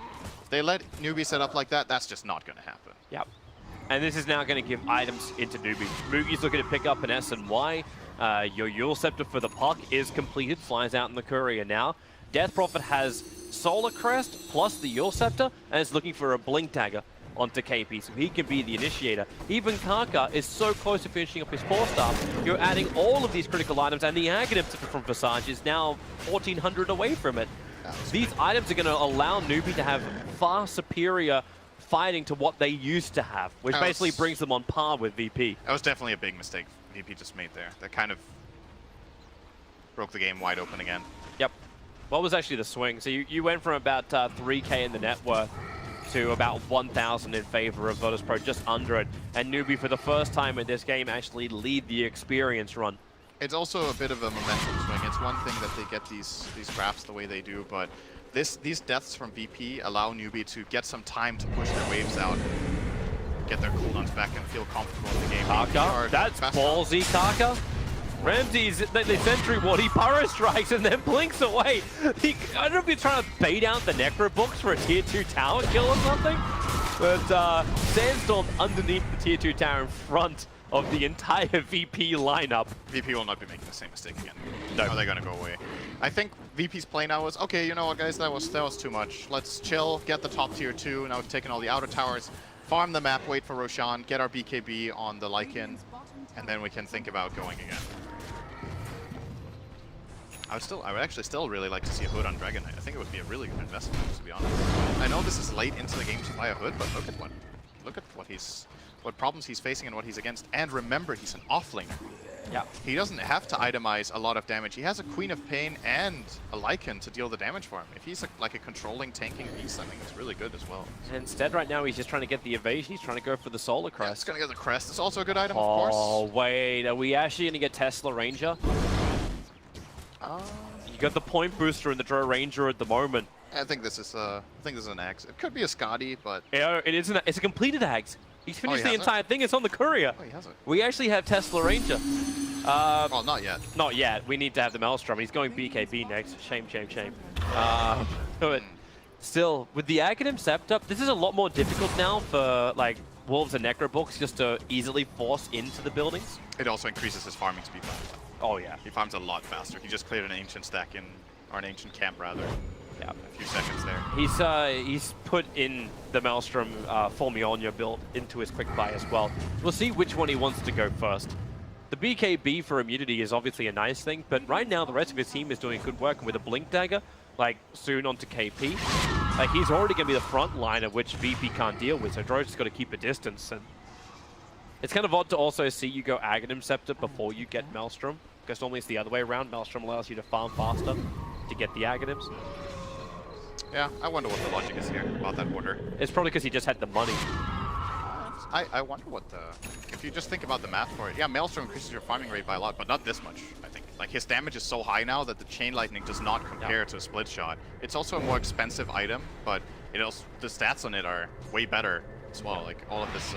If they let Newbee set up like that, that's just not going to happen. Yep. And this is now going to give items into Newbee. Moogie's looking to pick up an S and Y. Your Yule Scepter for the Puck is completed, flies out in the courier now. Death Prophet has Solar Crest plus the Yule Scepter and is looking for a Blink Dagger onto KP, so he can be the initiator. Even Kaka is so close to finishing up his 4-star. You're adding all of these critical items, and the Aghanim from Visage is now 1,400 away from it. These items are going to allow Newbee to have far superior fighting to what they used to have, which basically brings them on par with VP. That was definitely a big mistake VP just made there. That kind of broke the game wide open again. Yep. What was actually the swing? So you went from about 3k in the net worth to about 1,000 in favor of Virtus Pro, just under it. And Newbee, for the first time in this game, actually lead the experience run. It's also a bit of a momentum swing. It's one thing that they get these graphs the way they do, but these deaths from VP allow Newbee to get some time to push their waves out. get their cooldowns back and feel comfortable in the game. Kaka, that's ballsy, Kaka. Ramsey's the sentry ward, he power strikes and then blinks away. I don't know if he's trying to bait out the Necro books for a tier 2 tower kill or something, but Sandstorm underneath the tier 2 tower in front of the entire VP lineup. VP will not be making the same mistake again. No. Are they going to go away? I think VP's play now was, okay, you know what, guys, that was too much. Let's chill, get the top tier 2. Now we've taken all the outer towers, farm the map, wait for Roshan, get our BKB on the Lycan, and then we can think about going again. I would actually still really like to see a Hood on Dragon Knight. I think it would be a really good investment, to be honest. I know this is late into the game to buy a Hood, but look at what problems he's facing and what he's against. And remember, he's an offlaner. Yeah. He doesn't have to itemize a lot of damage. He has a Queen of Pain and a Lycan to deal the damage for him. If he's like a controlling, tanking beast, I think it's really good as well. And instead, right now, he's just trying to get the evasion. He's trying to go for the Solar Crest. Yeah, he's going to get the Crest. It's also a good item, of course. Oh, wait. Are we actually going to get Tesla Ranger? You got the point booster and the Drow Ranger at the moment. I think this is an Axe. It could be a Scotty, but Yeah, it isn't. It's a completed Axe. He's finished the entire thing. It's on the courier. Oh, he has it. We actually have Tesla Ranger. Well, not yet. Not yet. We need to have the Maelstrom. He's going BKB next. Shame, shame, shame. But still, with the Aghanim Scepter, this is a lot more difficult now for like Wolves and Necrobooks just to easily force into the buildings. It also increases his farming speed. Oh yeah. He farms a lot faster. He just cleared an ancient stack or an ancient camp rather. Yeah. A few seconds there. He's put in the Maelstrom for Mjolnir build into his quick buy as well. We'll see which one he wants to go first. The BKB for immunity is obviously a nice thing, but right now the rest of his team is doing good work, and with a Blink Dagger, like soon onto KP, like he's already going to be the front liner, which VP can't deal with, so Dro's just got to keep a distance. And it's kind of odd to also see you go Aghanim Scepter before you get Maelstrom, because normally it's the other way around. Maelstrom allows you to farm faster to get the Aghanims. Yeah, I wonder what the logic is here about that order. It's probably because he just had the money. I wonder what the... If you just think about the math for it, yeah, Maelstrom increases your farming rate by a lot, but not this much, I think. Like, his damage is so high now that the Chain Lightning does not compare to a Split Shot. It's also a more expensive item, but it also, the stats on it are way better as well. Like, all of this...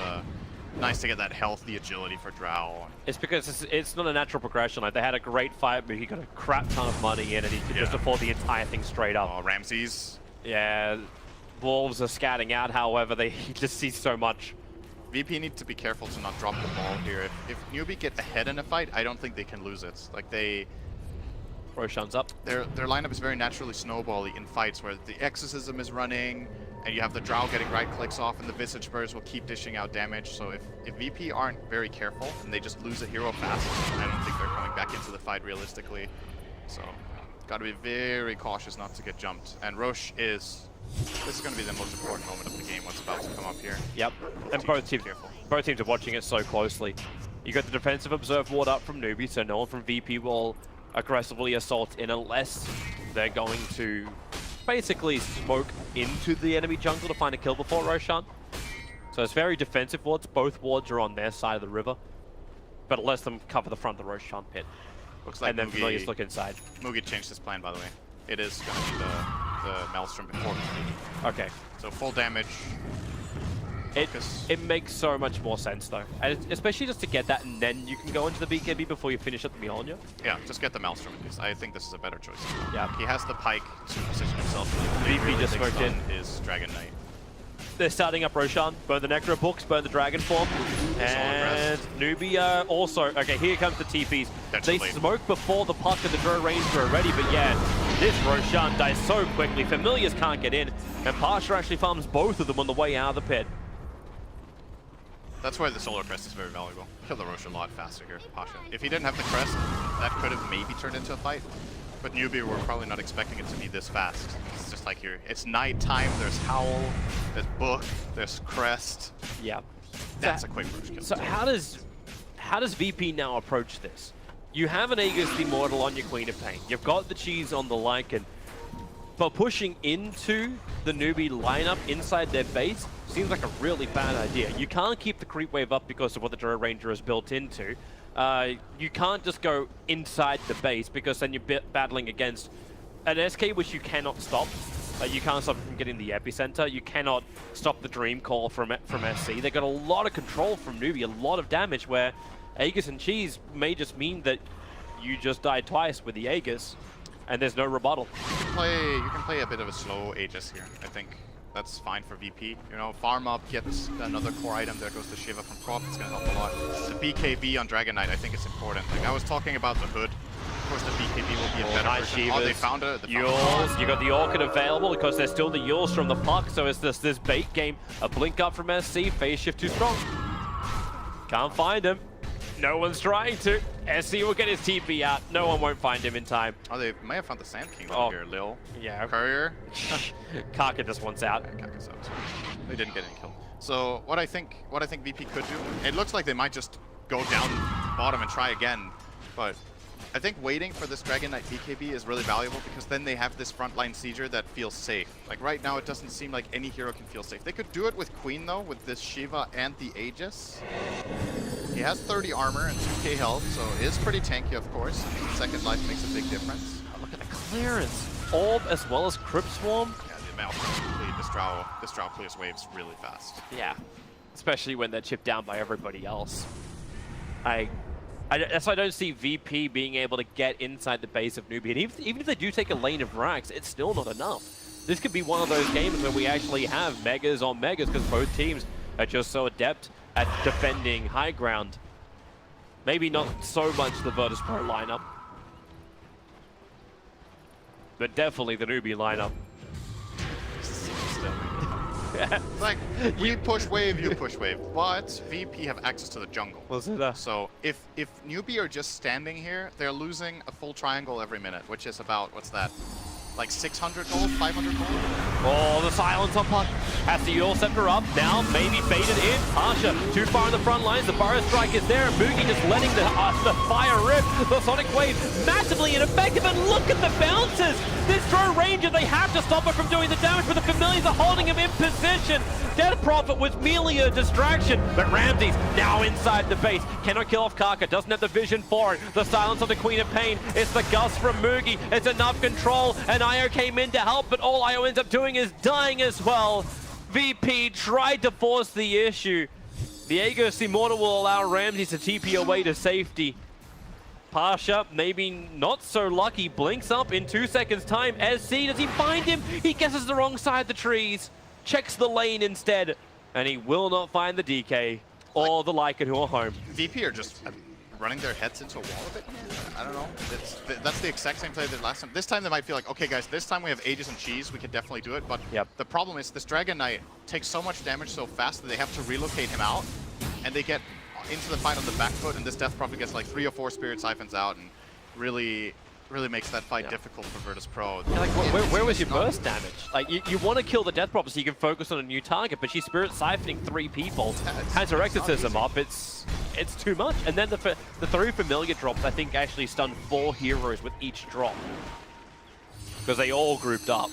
nice to get that health, the agility for Drow. It's because it's not a natural progression. Like, they had a great fight, but he got a crap ton of money in, and he could just afford the entire thing straight up. Oh, Ramses. Yeah, Wolves are scatting out, however, they just see so much. VP need to be careful to not drop the ball here. If Newbee get ahead in a fight, I don't think they can lose it. Like, Roshan's up. Their lineup is very naturally snowbally in fights where the Exorcism is running, and you have the Drow getting right clicks off, and the Visage Burst will keep dishing out damage. So if VP aren't very careful, and they just lose a hero fast, I don't think they're coming back into the fight realistically. So, gotta be very cautious not to get jumped. And Roche is... This is going to be the most important moment of the game, what's about to come up here. Yep, and both teams are watching it so closely. You got the defensive observe ward up from Newbee, so no one from VP will aggressively assault in unless they're going to basically smoke into the enemy jungle to find a kill before Roshan. So it's very defensive wards. Both wards are on their side of the river, but it lets them cover the front of the Roshan pit. Looks like and then Mugi, Familiars look inside. Mugi changed his plan, by the way. It is going to be the Maelstrom before. Okay. So full damage. It makes so much more sense though, and especially just to get that, and then you can go into the BKB before you finish up the Mjolnir. Yeah, just get the Maelstrom in this. I think this is a better choice. Yeah, he has the Pike to position himself. VP just smoked in his Dragon Knight. They're starting up Roshan, burn the Necro books, burn the Dragon form, and Newbee also. Okay, here comes the TPs. They smoke before the puck and the Drow Ranger are ready, but yeah, this Roshan dies so quickly. Familiars can't get in, and Pasha actually farms both of them on the way out of the pit. That's why the Solar Crest is very valuable. Kill the Roche a lot faster here, Pasha. If he didn't have the Crest, that could have maybe turned into a fight. But Newbee, we're probably not expecting it to be this fast. It's just like here, it's nighttime, there's Howl, there's Book, there's Crest. Yeah. That's a quick Roche kill. So how does VP now approach this? You have an Aegis the Immortal on your Queen of Pain. You've got the cheese on the Lycan. But pushing into the Newbee lineup inside their base seems like a really bad idea. You can't keep the creep wave up because of what the Drow Ranger is built into. You can't just go inside the base because then you're battling against an SK which you cannot stop. Like, you can't stop them from getting the epicenter. You cannot stop the Dream Call from SC. They got a lot of control from Newbee, a lot of damage, where Aegis and Cheese may just mean that you just died twice with the Aegis, and there's no rebuttal. You can play a bit of a slow Aegis here, I think. That's fine for VP. You know, farm up, get another core item. There goes the Shiva from Prop. It's going to help a lot. The BKB on Dragon Knight, I think it's important. Like, I was talking about the Hood. Of course, the BKB will be a better version. Oh, they found it. Yules, you got the Orchid available because there's still the Yules from the puck. So it's this bait game. A blink up from SC. Phase shift too strong. Can't find him. No one's trying to. SC will get his TP out. No one won't find him in time. Oh, they may have found the Sand King over here. Lil. Yeah. Courier. Kaka just wants out. Yeah, Kaka's out. They didn't get any kill. So what I think VP could do, it looks like they might just go down bottom and try again. But I think waiting for this Dragon Knight BKB is really valuable because then they have this frontline sieger that feels safe. Like right now, it doesn't seem like any hero can feel safe. They could do it with Queen though, with this Shiva and the Aegis. He has 30 armor and 2k health, so it is pretty tanky, of course. I mean, second life makes a big difference. Oh, look at the clearance. Orb as well as Crypt Swarm. Yeah, the amount of complete. This Drow clears waves really fast. Yeah, especially when they're chipped down by everybody else. That's why I don't see VP being able to get inside the base of Newbee. And even if they do take a lane of Rax, it's still not enough. This could be one of those games where we actually have Megas on Megas because both teams are just so adept at defending high ground. Maybe not so much the Virtus Pro lineup, but definitely the Newbee lineup. Like, we push wave, you push wave, but VP have access to the jungle. So if Newbee are just standing here, they're losing a full triangle every minute, which is about, what's that? Like 600 gold, 500 gold? Oh, the silence on puck. Has the Yule Scepter up. Now, maybe baited in. Pasha, too far in the front lines. The Burrow Strike is there. Moogie just letting the fire rip. The Sonic Wave massively ineffective. And look at the bounces. This throw Ranger, they have to stop it from doing the damage, but the Familiars are holding him in position. Death Prophet was merely a distraction, but Ramsey's now inside the base. Cannot kill off Kaka, doesn't have the vision for it. The silence of the Queen of Pain. It's the gust from Moogie. It's enough control, and IO came in to help, but all IO ends up doing is dying as well. VP tried to force the issue. The Aegis Immortal will allow Ramsey to TP away to safety. Pasha, maybe not so lucky, blinks up in 2 seconds time. SC, does he find him? He guesses the wrong side of the trees. Checks the lane instead, and he will not find the DK or the Lycan who are home. VP are just running their heads into a wall a bit. I don't know. That's the exact same play they did last time. This time they might feel like, okay guys, this time we have Aegis and Cheese, we can definitely do it. But the problem is this Dragon Knight takes so much damage so fast that they have to relocate him out, and they get into the fight on the back foot, and this Death probably gets like 3 or 4 Spirit Siphons out, and really makes that fight difficult for Virtus Pro. Yeah, like, where was your burst damage? Like, you want to kill the Death Prophet so you can focus on a new target, but she's Spirit Siphoning 3 people, has her Exorcism up, it's too much. And then the 3 Familiar drops, I think, actually stunned 4 heroes with each drop. Because they all grouped up.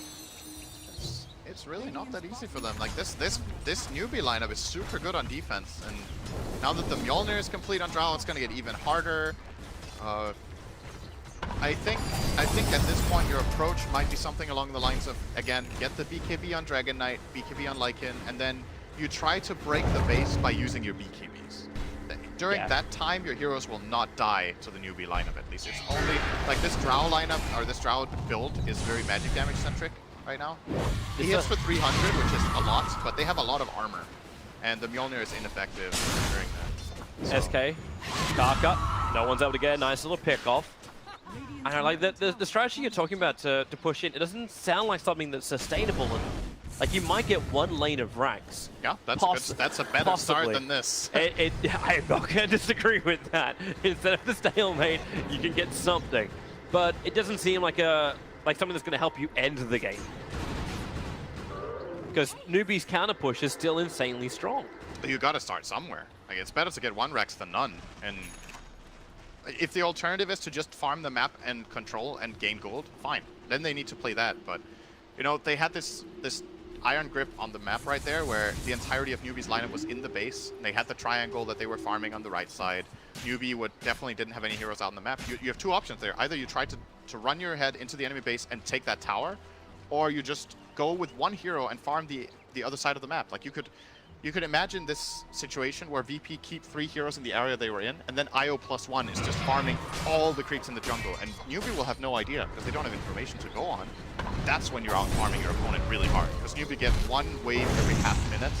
It's really not that easy for them. Like, this Newbee lineup is super good on defense, and now that the Mjolnir is complete on Drow, it's going to get even harder. I think at this point your approach might be something along the lines of, again, get the BKB on Dragon Knight, BKB on Lycan, and then you try to break the base by using your BKBs. During that time, your heroes will not die to the Newbee lineup, at least. It's only, like, this Drow lineup, or this Drow build is very magic damage centric right now. He hits for 300, which is a lot, but they have a lot of armor, and the Mjolnir is ineffective during that. So. SK, Kaka, no one's able to get a nice little pick off. I know, like, the strategy you're talking about to push in, it doesn't sound like something that's sustainable enough. Like, you might get 1 lane of Rax. Yeah, that's a better start than this. I'm not going to disagree with that. Instead of the stalemate, you can get something. But it doesn't seem like something that's going to help you end the game. Because Newbee's counter push is still insanely strong. But you got to start somewhere. Like, it's better to get 1 Rax than none. And if the alternative is to just farm the map and control and gain gold, fine. Then they need to play that. But, you know, they had this iron grip on the map right there where the entirety of Newbee's lineup was in the base. They had the triangle that they were farming on the right side. Newbee definitely didn't have any heroes out on the map. You have 2 options there. Either you try to run your head into the enemy base and take that tower, or you just go with one hero and farm the other side of the map. Like you could imagine this situation where VP keep 3 heroes in the area they were in, and then IO +1 is just farming all the creeps in the jungle, and Newbee will have no idea because they don't have information to go on. That's when you're out farming your opponent really hard, because Newbee get 1 wave every half minute,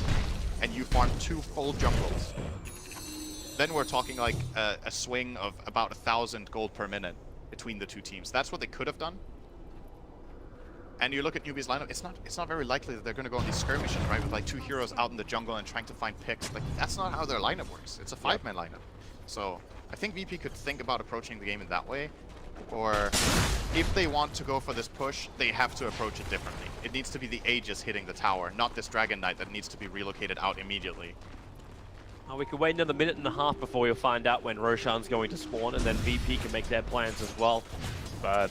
and you farm 2 full jungles. Then we're talking like a swing of about 1,000 gold per minute between the 2 teams. That's what they could have done. And you look at Newbee's lineup, it's not very likely that they're going to go on these skirmishes, right? With like 2 heroes out in the jungle and trying to find picks. Like, that's not how their lineup works. It's a 5-man lineup. So I think VP could think about approaching the game in that way. Or if they want to go for this push, they have to approach it differently. It needs to be the Aegis hitting the tower, not this Dragon Knight that needs to be relocated out immediately. We could wait another minute and a half before we'll find out when Roshan's going to spawn, and then VP can make their plans as well. But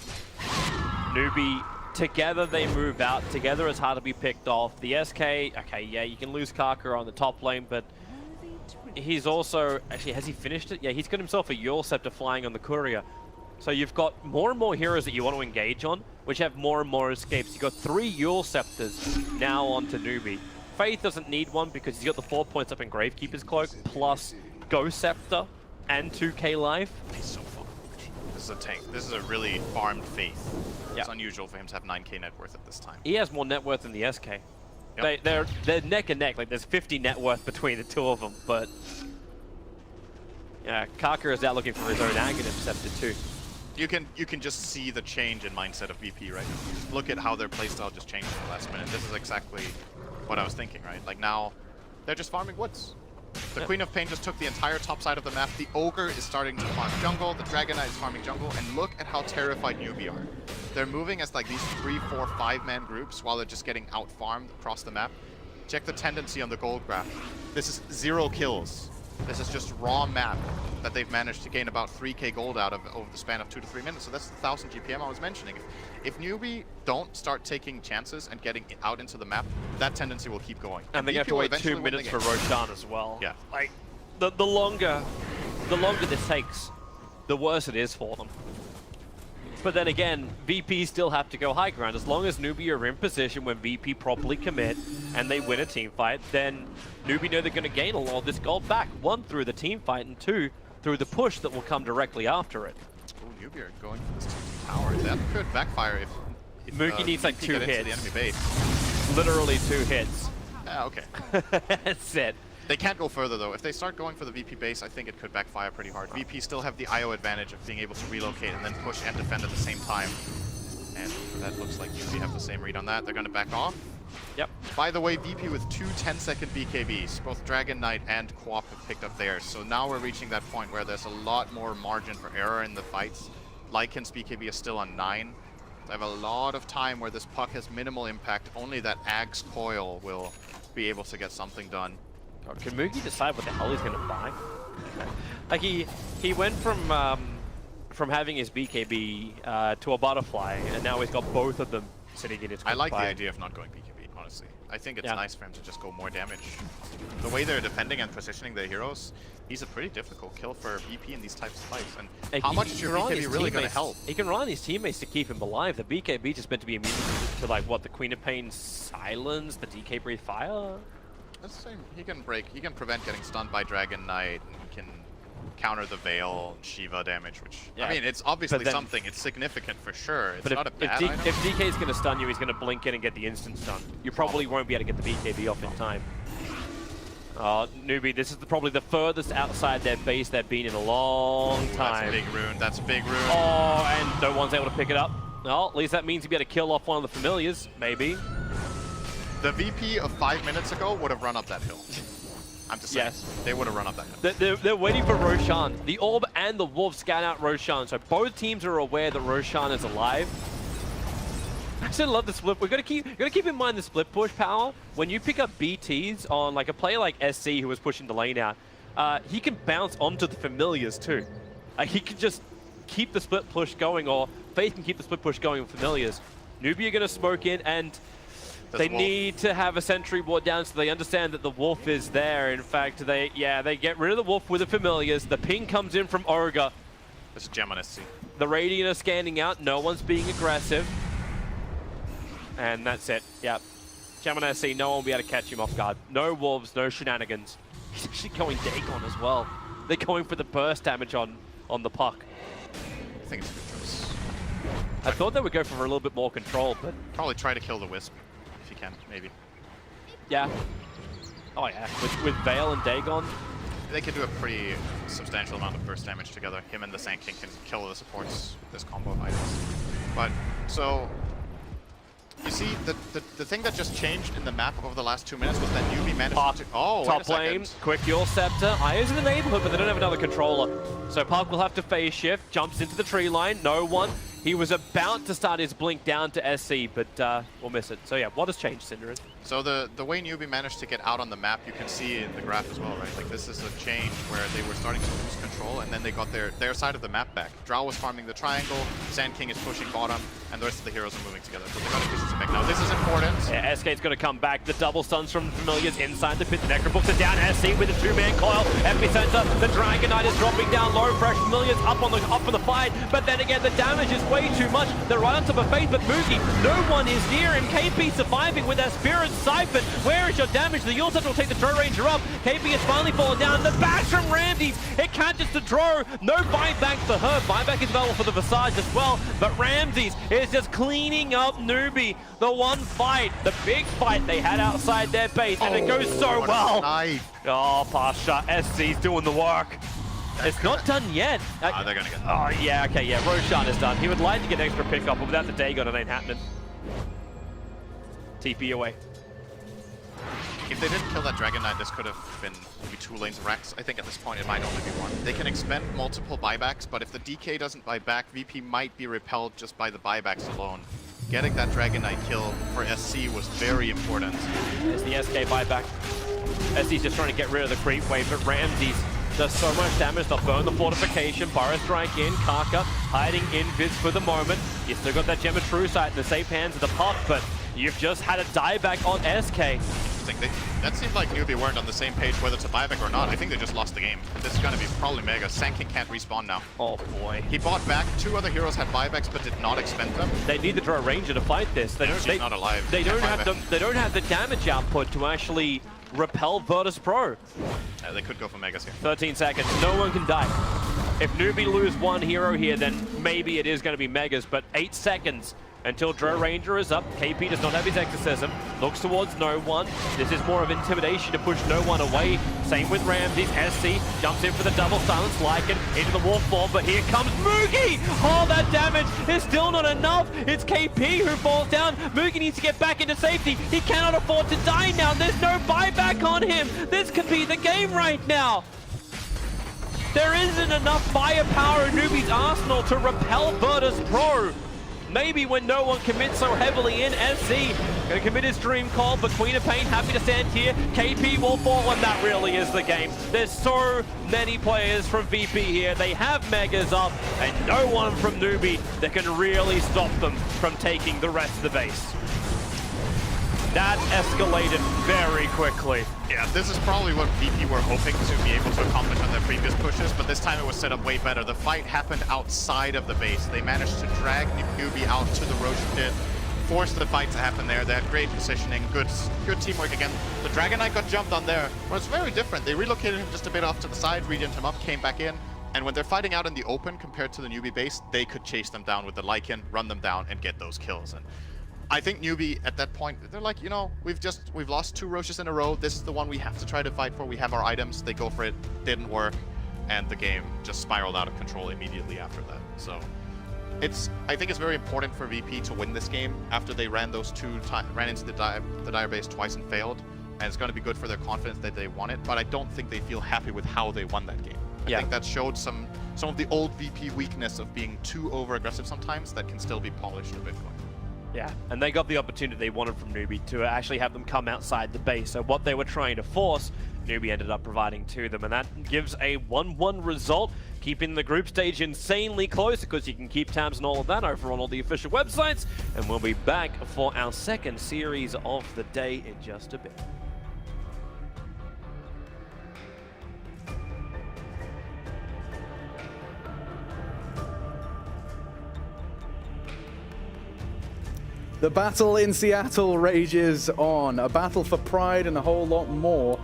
Newbee, together they move out. Together it's hard to be picked off. The SK, okay, yeah, you can lose Kaka on the top lane, but he's also, actually, has he finished it? Yeah, he's got himself a Eul Scepter flying on the Courier. So you've got more and more heroes that you want to engage on, which have more and more escapes. You've got 3 Eul Scepters now onto Newbee. Faith doesn't need one because he's got the 4 points up in Gravekeeper's Cloak, plus Ghost Scepter and 2k life. He's so fucking good. This is a tank. This is a really farmed Faith. Yep. It's unusual for him to have 9k net worth at this time. He has more net worth than the SK. Yep. They're neck and neck. Like, there's 50 net worth between the 2 of them, but yeah, Kaka is out looking for his own Aghanim Scepter too. You can just see the change in mindset of VP, right? Look at how their playstyle just changed in the last minute. This is exactly what I was thinking, right? Like, now they're just farming woods. The Queen of Pain just took the entire top side of the map. The Ogre is starting to farm jungle. The Dragon Knight is farming jungle. And look at how terrified Newbee are. They're moving as like these 3, 4, 5-man groups while they're just getting out-farmed across the map. Check the tendency on the gold graph. This is 0 kills. This is just raw map that they've managed to gain about 3k gold out of over the span of 2 to 3 minutes. So that's the 1,000 GPM I was mentioning. If Newbee don't start taking chances and getting out into the map, that tendency will keep going. And they have to wait 2 minutes for Roshan as well. Yeah. Like, the longer this takes, the worse it is for them. But then again, VP still have to go high ground. As long as Newbee are in position when VP properly commit and they win a team fight, then Newbee know they're going to gain a lot of this gold back. 1, through the team fight, and 2, through the push that will come directly after it. Oh, Newbee are going for this tower. That could backfire if Mookie needs like 2 hits. The enemy base. Literally 2 hits. Yeah, okay. That's it. They can't go further though. If they start going for the VP base, I think it could backfire pretty hard. VP still have the IO advantage of being able to relocate and then push and defend at the same time. And that looks like Newbee have the same read on that. They're going to back off. Yep. By the way, VP with 2 10-second BKBs. Both Dragon Knight and Quap have picked up theirs. So now we're reaching that point where there's a lot more margin for error in the fights. Lycan's BKB is still on 9. They have a lot of time where this puck has minimal impact. Only that Ag's Coil will be able to get something done. Can Mookie decide what the hell he's going to buy? Like, he went from having his BKB to a butterfly, and now he's got both of them sitting in his I like the idea of not going BKB, honestly. I think it's nice for him to just go more damage. The way they're defending and positioning their heroes, he's a pretty difficult kill for VP in these types of fights. And how much is your BKB really going to help? He can rely on his teammates to keep him alive. The BKB just meant to be immune to, like, what, the Queen of Pain silence, the DK Breathe Fire? That's the same. He can prevent getting stunned by Dragon Knight, and he can counter the Veil, Shiva damage, which, I mean, it's obviously something. It's significant for sure. It's not a bad item. If DK is going to stun you, he's going to blink in and get the instant stun. You probably won't be able to get the BKB off in time. Newbee, this is probably the furthest outside their base they've been in a long time. That's a big rune. That's a big rune. Oh, and no one's able to pick it up. Well, at least that means he'll be able to kill off one of the familiars, maybe. The VP of 5 minutes ago would have run up that hill. I'm just saying. Yes. They would have run up that hill. They're waiting for Roshan. The Orb and the Wolf scan out Roshan, so both teams are aware that Roshan is alive. I still love the split. We're gonna keep in mind the split push power. When you pick up BTs on like a player like SC who was pushing the lane out, he can bounce onto the familiars too. He can just keep the split push going, or Faith can keep the split push going with familiars. Newbee are gonna smoke in, and they need to have a sentry ward down so they understand that the wolf is there. In fact, they get rid of the wolf with the familiars. The ping comes in from Ogre. There's a gem on SC. The Radiant are scanning out. No one's being aggressive. And that's it. Yep. Gemini SC, no one will be able to catch him off guard. No wolves, no shenanigans. He's actually going Dagon as well. They're going for the burst damage on the puck. I think it's a good choice. I thought they would go for a little bit more control, but... Probably try to kill the Wisp, if you can, maybe. Yeah. Oh yeah, with Veil and Dagon. They can do a pretty substantial amount of burst damage together. Him and the Sand King can kill the supports with this combo of items. But, so... You see, the thing that just changed in the map over the last 2 minutes was that Newbee managed to... Oh, top lane, quick Yule Scepter. Io's in the neighborhood, but they don't have another controller. So Park will have to phase shift, jumps into the tree line, no one. He was about to start his blink down to SC, but we'll miss it. So yeah, what has changed, Cinderin? So the way Newbee managed to get out on the map, you can see in the graph as well, right? Like this is a change where they were starting to lose control, and then they got their side of the map back. Drow was farming the triangle, Sand King is pushing bottom, and the rest of the heroes are moving together. So they got a distance back. Now this is important. Yeah, SK's going to come back. The double stuns from Familiars inside the pit. The Necrobooks are down. SC with a two-man coil. Epicenter. The Dragon Knight is dropping down low. Fresh Familiars up for the fight. But then again, the damage is way too much. They're right on top of Faith, but Moogie, no one is near him. KP surviving with that Spirit Siphon. Where is your damage? The Yule Scepter will take the Drow Ranger up. KP has finally fallen down. The bash from Ramses. It can't just the Drow. No buyback for her. Buyback is available for the Visage as well. But Ramses is just cleaning up Newbee. The one fight, the big fight they had outside their base, and it goes so well. Oh, Pasha, SC's doing the work. It's not done yet. They're gonna get Oh, yeah, okay, yeah. Roshan is done. He would like to get an extra pickup, but without the Dagon, it ain't happening. TP away. If they didn't kill that Dragon Knight, this could have been maybe 2 lanes of Rex. I think at this point it might only be 1. They can expend multiple buybacks, but if the DK doesn't buy back, VP might be repelled just by the buybacks alone. Getting that Dragon Knight kill for SC was very important. There's the SK buyback. SC's just trying to get rid of the creep wave, but Ramses does so much damage. They'll burn the fortification. Burrow strike in. Karka hiding in Viz for the moment. You still got that Gem of True Sight in the safe hands of the puck, but you've just had a dieback on SK. That seemed like Newbee weren't on the same page whether to buyback or not. I think they just lost the game. This is going to be probably mega. Sand King can't respawn now. Oh boy. He bought back. 2 other heroes had buybacks but did not expend them. They need the Drow Ranger to fight this. She's not alive. They don't have the damage output to actually repel Virtus Pro. They could go for megas here. 13 seconds. No one can die. If Newbee lose one hero here, then maybe it is going to be megas, but 8 seconds until Drow Ranger is up. KP does not have his exorcism. Looks towards no one. This is more of intimidation to push no one away. Same with Ramses. SC jumps in for the double silence. Lycan into the wolf form, but here comes Moogie! Oh, that damage is still not enough. It's KP who falls down. Moogie needs to get back into safety. He cannot afford to die now. There's no buyback on him. This could be the game right now. There isn't enough firepower in Newbee's arsenal to repel Virtus Pro. Maybe when no one commits so heavily in, SC gonna commit his dream call, but Queen of Pain happy to stand here. KP will fall, and that really is the game. There's so many players from VP here. They have megas up, and no one from Newbee that can really stop them from taking the rest of the base. That escalated very quickly. Yeah, this is probably what VP were hoping to be able to accomplish on their previous pushes, but this time it was set up way better. The fight happened outside of the base. They managed to drag Newbee out to the Roche pit, force the fight to happen there. They had great positioning, good teamwork again. The Dragon Knight got jumped on there. Well, it's very different. They relocated him just a bit off to the side, regened him up, came back in, and when they're fighting out in the open compared to the Newbee base, they could chase them down with the Lycan, run them down, and get those kills. And I think Newbee at that point, they're like, you know, we've lost 2 Roches in a row. This is the one we have to try to fight for. We have our items. They go for it. Didn't work, and the game just spiraled out of control immediately after that. So I think it's very important for VP to win this game after they ran into the Dire base twice and failed, and it's going to be good for their confidence that they won it. But I don't think they feel happy with how they won that game. I think that showed some of the old VP weakness of being too over-aggressive sometimes that can still be polished a bit going. Yeah, and they got the opportunity they wanted from Newbee to actually have them come outside the base. So what they were trying to force, Newbee ended up providing to them, and that gives a 1-1 result, keeping the group stage insanely close, because you can keep tabs on all of that over on all the official websites, and we'll be back for our second series of the day in just a bit. The battle in Seattle rages on. A battle for pride and a whole lot more.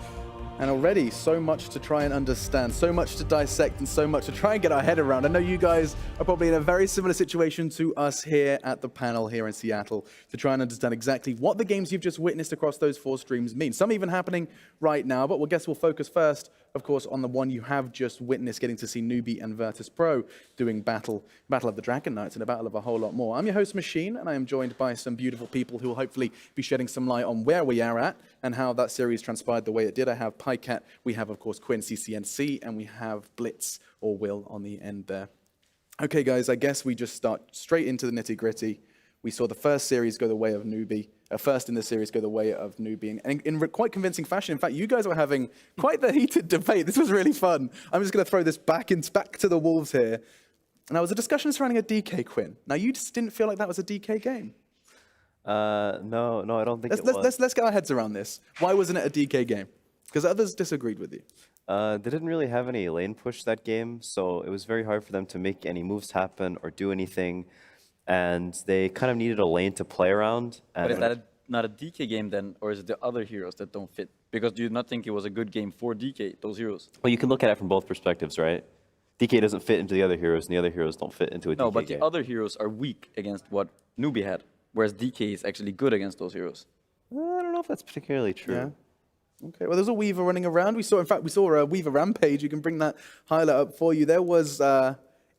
And already so much to try and understand, so much to dissect, and so much to try and get our head around. I know you guys are probably in a very similar situation to us here at the panel here in Seattle to try and understand exactly what the games you've just witnessed across those 4 streams mean. Some even happening right now, but I guess we'll focus first, of course, on the one you have just witnessed, getting to see Newbee and Virtus.pro doing Battle of the Dragon Knights and a battle of a whole lot more. I'm your host, Machine, and I am joined by some beautiful people who will hopefully be shedding some light on where we are at and how that series transpired the way it did. I have Pycat, we have, of course, Quinn CCNC, and we have Blitz, or Will, on the end there. Okay, guys, I guess we just start straight into the nitty-gritty. We saw the first series go the way of Newbee, first in the series go the way of Newbee, and in quite convincing fashion. In fact, you guys were having quite the heated debate. This was really fun. I'm just going to throw this back to the Wolves here. And there was a discussion surrounding a DK, Quinn. Now, you just didn't feel like that was a DK game. No, I don't think it was. Let's get our heads around this. Why wasn't it a DK game? Because others disagreed with you. They didn't really have any lane push that game, so it was very hard for them to make any moves happen or do anything. And they kind of needed a lane to play around. And but is that not a DK game then, or is it the other heroes that don't fit? Because do you not think it was a good game for DK, those heroes? Well, you can look at it from both perspectives, right? DK doesn't fit into the other heroes, and the other heroes don't fit into a DK No, but game. the other heroes are weak against what Newbee had, whereas DK is actually good against those heroes. I don't know if that's particularly true. Yeah. Okay, well, there's a Weaver running around. We saw a Weaver Rampage. You can bring that highlight up for you. There was,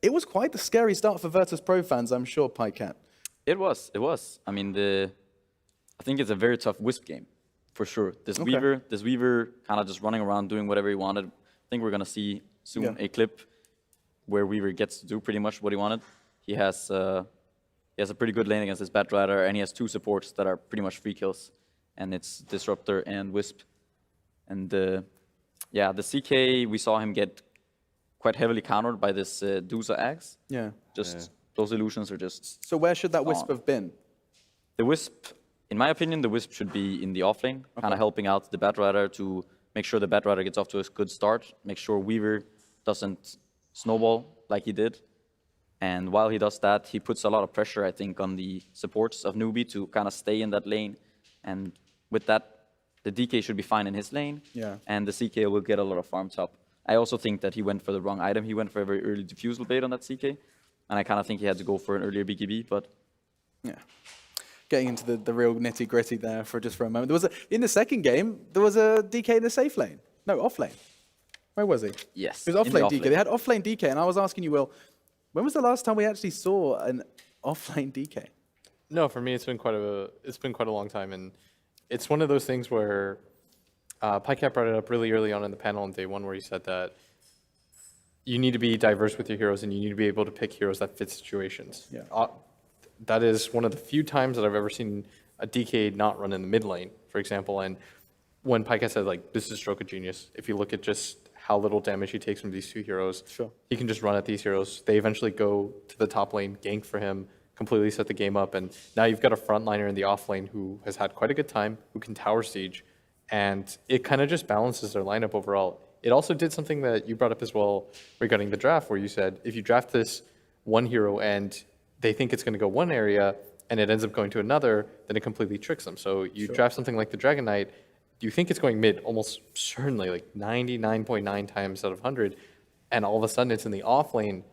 it was quite the scary start for Virtus.pro fans, I'm sure, Pycat. It was. I mean, I think it's a very tough Wisp game, for sure. This Weaver kind of just running around doing whatever he wanted. I think we're going to see soon a clip where Weaver gets to do pretty much what he wanted. He has a pretty good lane against his Batrider, and he has 2 supports that are pretty much free kills, and it's Disruptor and Wisp. And the CK, we saw him get quite heavily countered by this Dusa Axe. Yeah. Those illusions are just... So where should that Wisp have been? The Wisp, in my opinion, the Wisp should be in the offlane, kind of helping out the Batrider to make sure the Batrider gets off to a good start, make sure Weaver doesn't snowball like he did. And while he does that, he puts a lot of pressure, I think, on the supports of Newbee to kind of stay in that lane. And with that, the DK should be fine in his lane, and the CK will get a lot of farm top. I also think that he went for the wrong item. He went for a very early diffusal bait on that CK, and I kind of think he had to go for an earlier BKB, but... Yeah. Getting into the real nitty-gritty there for a moment. In the second game, there was a DK in the safe lane. No, off lane. Where was he? Yes. He was off-lane DK. They had off-lane DK, and I was asking you, Will, when was the last time we actually saw an off-lane DK? No, for me, it's been quite a long time, and it's one of those things where Pycat brought it up really early on in the panel on day 1, where he said that you need to be diverse with your heroes, and you need to be able to pick heroes that fit situations. Yeah. That is one of the few times that I've ever seen a DK not run in the mid lane, for example. And when Pycat said, like, this is stroke of genius, if you look at just how little damage he takes from these 2 heroes, he can just run at these heroes. They eventually go to the top lane, gank for him, completely set the game up, and now you've got a frontliner in the off lane who has had quite a good time, who can tower siege, and it kind of just balances their lineup overall. It also did something that you brought up as well regarding the draft, where you said if you draft this one hero and they think it's going to go one area and it ends up going to another, then it completely tricks them. So you draft something like the Dragon Knight, you think it's going mid almost certainly, like 99.9 times out of 100, and all of a sudden it's in the off lane.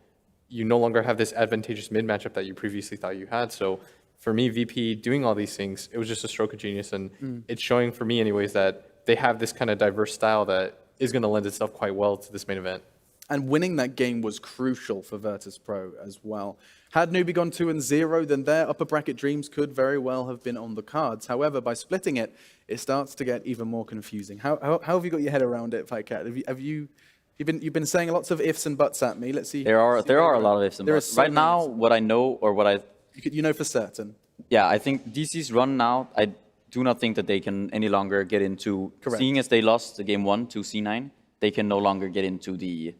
You no longer have this advantageous mid matchup that you previously thought you had. So for me, VP doing all these things, it was just a stroke of genius, and it's showing for me anyways that they have this kind of diverse style that is going to lend itself quite well to this main event. And winning that game was crucial for Virtus.pro as well. Had Newbee gone 2-0, then their upper bracket dreams could very well have been on the cards. However, by splitting it, it starts to get even more confusing. How have you got your head around it, Pycat? You've been saying lots of ifs and buts at me. Let's see. There are a lot of ifs and buts. Right now, what I know, or what I... You know for certain. Yeah, I think DC's run now, I do not think that they can any longer get into... Correct. Seeing as they lost the game 1 to C9, they can no longer get into the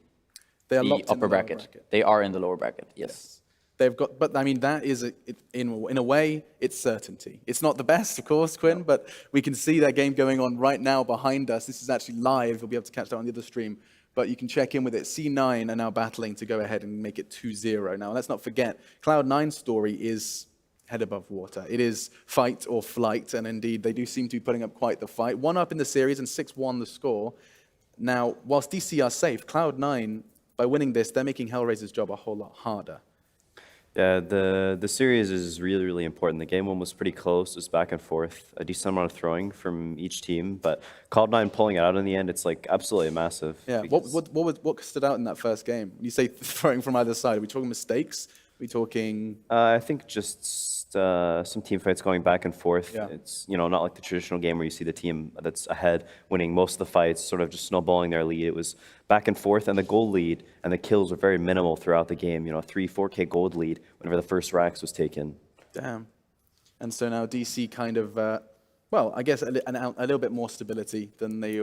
upper bracket. They are in the lower bracket, yes. They've got, but I mean, that is, in a way, it's certainty. It's not the best, of course, Quinn, but we can see that game going on right now behind us. This is actually live. You'll be able to catch that on the other stream, but you can check in with it. C9 are now battling to go ahead and make it 2-0. Now, let's not forget, Cloud9's story is head above water. It is fight or flight, and indeed they do seem to be putting up quite the fight. 1 up in the series and 6-1 the score. Now, whilst DC are safe, Cloud9, by winning this, they're making Hellraiser's job a whole lot harder. Yeah, the series is really, really important. The game one was pretty close. It was back and forth, a decent amount of throwing from each team. But Cloud9 pulling it out in the end, it's like absolutely massive. Yeah, what stood out in that first game? When you say throwing from either side, are we talking mistakes? Are we talking... I think just some team fights going back and forth. Yeah. It's, you know, not like the traditional game where you see the team that's ahead winning most of the fights, sort of just snowballing their lead. It was back and forth, and the gold lead and the kills were very minimal throughout the game. You know, 4K gold lead whenever the first Rax was taken. Damn. And so now DC kind of, well, I guess a little bit more stability than they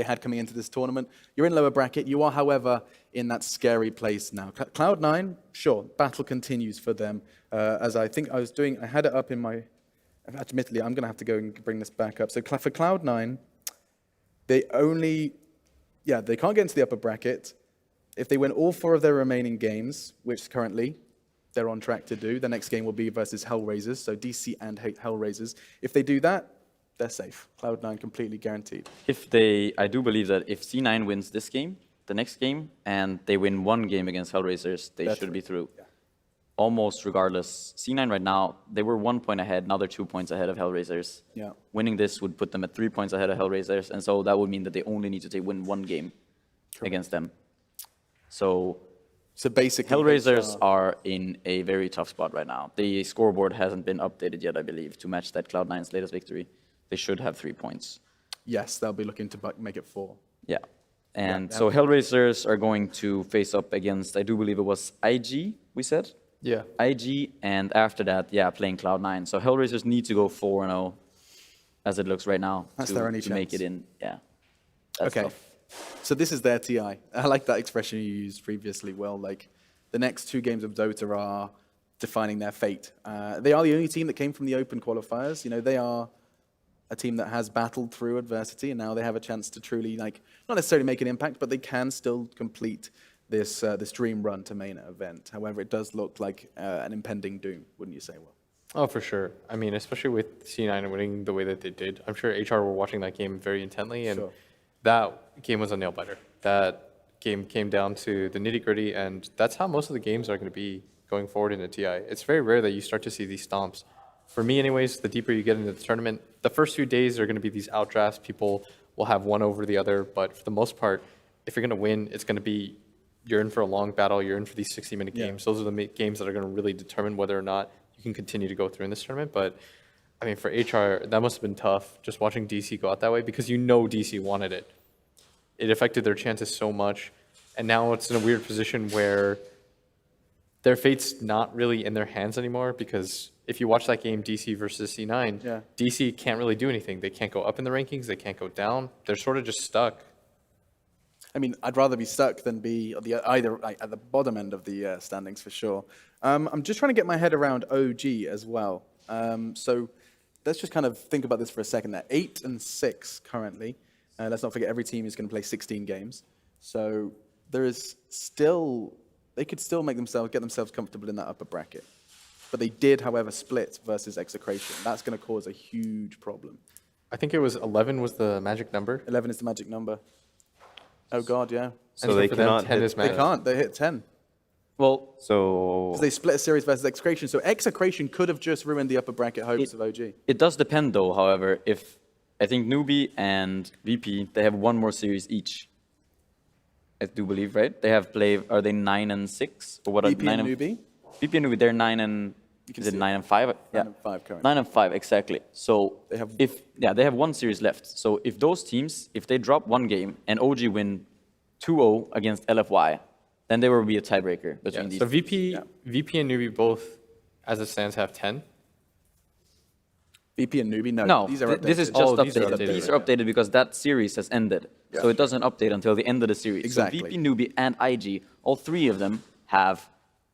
had coming into this tournament. You're in lower bracket. You are, however, in that scary place now. Cloud9, sure, battle continues for them. As I think I had it up in my, admittedly, I'm going to have to go and bring this back up. So for Cloud9, they can't get into the upper bracket. If they win all 4 of their remaining games, which currently they're on track to do, the next game will be versus Hellraisers, so DC and Hellraisers. If they do that, they're safe. Cloud9 completely guaranteed. I do believe that if C9 wins this game, the next game, and they win 1 game against Hellraisers, they should be through. Yeah. Almost regardless. C9 right now, they were 1 point ahead, now they're 2 points ahead of Hellraisers. Yeah. Winning this would put them at 3 points ahead of Hellraisers, and so that would mean that they only need to win 1 game against them. So basically, Hellraisers are in a very tough spot right now. The scoreboard hasn't been updated yet, I believe, to match that Cloud9's latest victory. They should have 3 points. Yes, they'll be looking to make it 4. Yeah. And so Hellraisers are going to face up against, I do believe it was IG, we said? Yeah. IG, and after that, playing Cloud9. So Hellraisers need to go 4-0, as it looks right now, That's their only to make chance. it in. Yeah. That's Okay. tough. So this is their TI. I like that expression you used previously, Will. Like, the next 2 games of Dota are defining their fate. They are the only team that came from the open qualifiers. You know, they are a team that has battled through adversity, and now they have a chance to truly, like, not necessarily make an impact, but they can still complete this dream run to main event. However, it does look like an impending doom, wouldn't you say, Will? Oh, for sure. I mean, especially with C9 winning the way that they did. I'm sure HR were watching that game very intently, and Sure. that game was a nail-biter. That game came down to the nitty-gritty, and that's how most of the games are going to be going forward in the TI. It's very rare that you start to see these stomps. For me anyways, the deeper you get into the tournament, the first few days are going to be these outdrafts. People will have one over the other, but for the most part, if you're going to win, it's going to be you're in for a long battle, you're in for these 60-minute games. Those are the games that are going to really determine whether or not you can continue to go through in this tournament. But, I mean, for HR, that must have been tough, just watching DC go out that way, because you know DC wanted it. It affected their chances so much, and now it's in a weird position where their fate's not really in their hands anymore, because if you watch that game, DC versus C9, DC can't really do anything. They can't go up in the rankings, they can't go down. They're sort of just stuck. I mean, I'd rather be stuck than be at the bottom end of the standings for sure. I'm just trying to get my head around OG as well. So let's just kind of think about this for a second. They're 8 and 6 currently. Let's not forget every team is going to play 16 games. So there is still, they could still get themselves comfortable in that upper bracket. But they did, however, split versus Execration. That's going to cause a huge problem. I think it was 11 was the magic number. 11 is the magic number. Oh God, yeah. So they cannot hit. They can't. They hit 10. Well, So Because they split a series versus Execration. So Execration could have just ruined the upper bracket hopes of OG. it does depend, though, however, if I think Newbee and VP, they have 1 more series each. I do believe, right? They have played, are they 9 and 6? Or what are VP and Newbee? VP and Newbee, they're 9 and, is it 9 and 5? 9 and 5 currently. 9 and 5, exactly. So They have- they have 1 series left. So if those teams, if they drop 1 game and OG win 2-0 against LFY, then there will be a tiebreaker between these. So VP and Newbie both, as it stands, have 10. VP and Newbie? No, No, these are this is updated. just these are updated. updated These are right updated because that series has ended. Yeah. So it doesn't update until the end of the series. Exactly. So VP, Newbie, and IG, all 3 of them have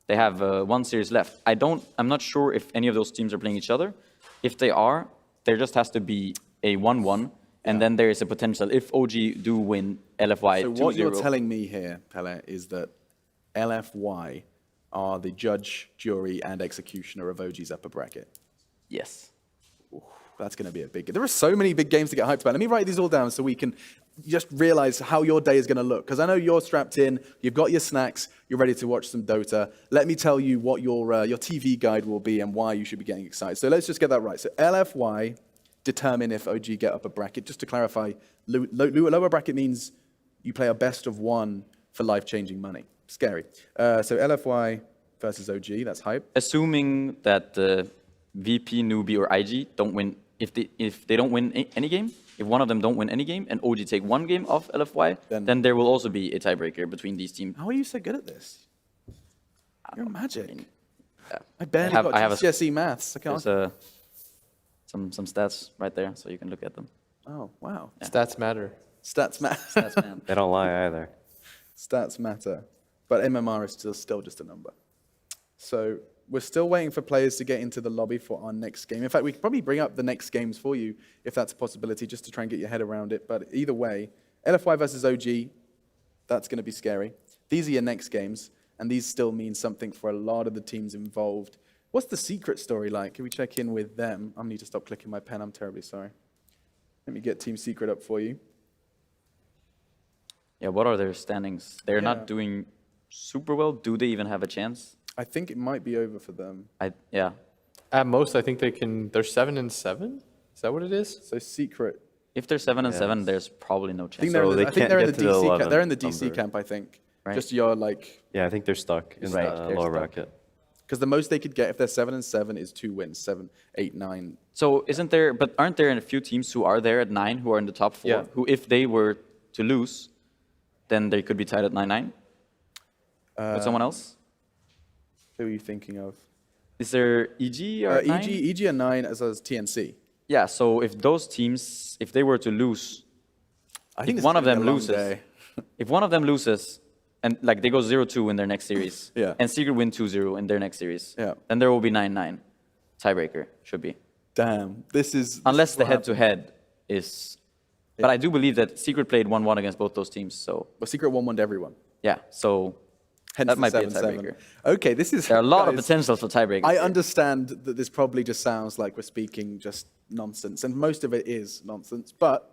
1 series left. I'm not sure if any of those teams are playing each other. If they are, there just has to be a 1-1, and then there is a potential, if OG do win LFY 2-0. So what you're telling me here, Pele, is that LFY are the judge, jury, and executioner of OG's upper bracket. Yes. That's going to be a big game. There are so many big games to get hyped about. Let me write these all down so we can just realize how your day is going to look. Because I know you're strapped in, you've got your snacks, you're ready to watch some Dota. Let me tell you what your TV guide will be and why you should be getting excited. So let's just get that right. So LFY determine if OG get up a bracket. Just to clarify, lower bracket means you play a best of one for life-changing money. Scary. So LFY versus OG, that's hype. Assuming that VP, Newbee, or IG don't win, if they don't win any game, if one of them don't win any game and OG take one game off LFY, then there will also be a tiebreaker between these teams. How are you so good at this? You're magic. Yeah. I barely got GCSE maths. I can't. There's some stats right there, so you can look at them. Oh, wow. Yeah. Stats matter. Stats matter. Stats, man. They don't lie either. Stats matter. But MMR is still just a number. So we're still waiting for players to get into the lobby for our next game. In fact, we could probably bring up the next games for you if that's a possibility, just to try and get your head around it. But either way, LFY versus OG, that's going to be scary. These are your next games, and these still mean something for a lot of the teams involved. What's the Secret story like? Can we check in with them? I need to stop clicking my pen. I'm terribly sorry. Let me get Team Secret up for you. Yeah, what are their standings? They're not doing super well. Do they even have a chance? I think it might be over for them. Yeah. At most, I think they're 7-7. Is that what it is? So Secret. If they're 7-7, there's probably no I chance. think they're, So they I think can't they're in get the to the DC camp. 11 They're in the DC number. camp, I think. Right. Just your Yeah, I think they're stuck in Right, the they're lower stuck. bracket. because the most they could get if they're 7-7 is 2 wins, 7, 8, 9. So aren't there a few teams who are there at 9 who are in the top 4, Yeah. who if they were to lose, then they could be tied at 9-9 with someone else? Who are you thinking of? Is there EG or 9? EG and 9 as well as TNC. Yeah, so if those teams, if they were to lose, I think if one of them loses. loses, if one of them loses, and like they go 0-2 in their next series, Yeah. and Secret win 2-0 in their next series, Yeah. then there will be 9-9. Tiebreaker should be. Damn, this is... Unless this the is what happened. head-to-head is... But I do believe that Secret played 1-1 against both those teams, so Well, Secret 1-1 to everyone. yeah, so Hence that the might be a 7-7. tiebreaker. Okay, this is... There are a lot of guys, potential for tiebreakers. I here. understand that this probably just sounds like we're speaking just nonsense, and most of it is nonsense, but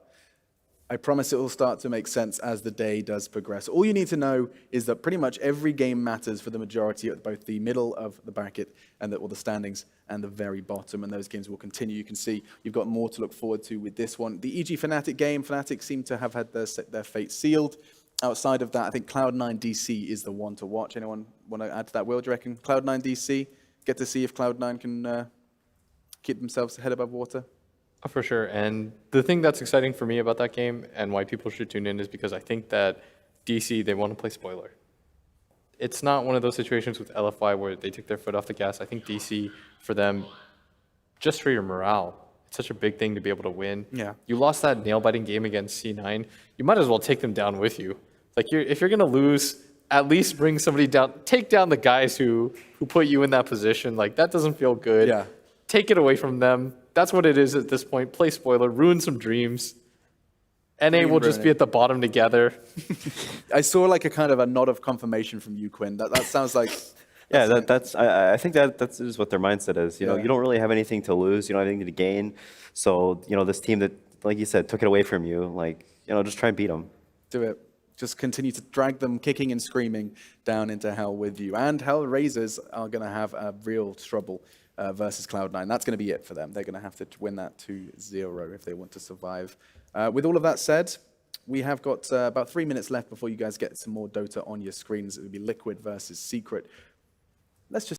I promise it will start to make sense as the day does progress. All you need to know is that pretty much every game matters for the majority at both the middle of the bracket and the standings and the very bottom, and those games will continue. You can see you've got more to look forward to with this one. The EG Fnatic game, Fnatic seem to have had their fate sealed. Outside of that, I think Cloud9 DC is the one to watch. Anyone want to add to that? Will, do you reckon Cloud9 DC? Get to see if Cloud9 can keep themselves head above water? Oh, for sure. And the thing that's exciting for me about that game and why people should tune in is because I think that DC, they want to play spoiler. It's not one of those situations with LFY where they took their foot off the gas. I think DC, for them, just for your morale, it's such a big thing to be able to win. Yeah. You lost that nail-biting game against C9. You might as well take them down with you. Like, if you're going to lose, at least bring somebody down. Take down the guys who put you in that position. Like, that doesn't feel good. Yeah. Take it away from them. That's what it is at this point. Play spoiler, ruin some dreams. NA will just be at the bottom together. I saw like a kind of a nod of confirmation from you, Quinn. That sounds like... Yeah, I think that is what their mindset is. You know, Yeah. you don't really have anything to lose. You don't have anything to gain. So, you know, this team that, like you said, took it away from you, like, you know, just try and beat them. Do it. Just continue to drag them kicking and screaming down into hell with you. And Hellraisers are going to have a real trouble versus Cloud9. That's going to be it for them. They're going to have to win that 2-0 if they want to survive. With all of that said, we have got about 3 minutes left before you guys get some more Dota on your screens. It would be Liquid versus Secret. Let's just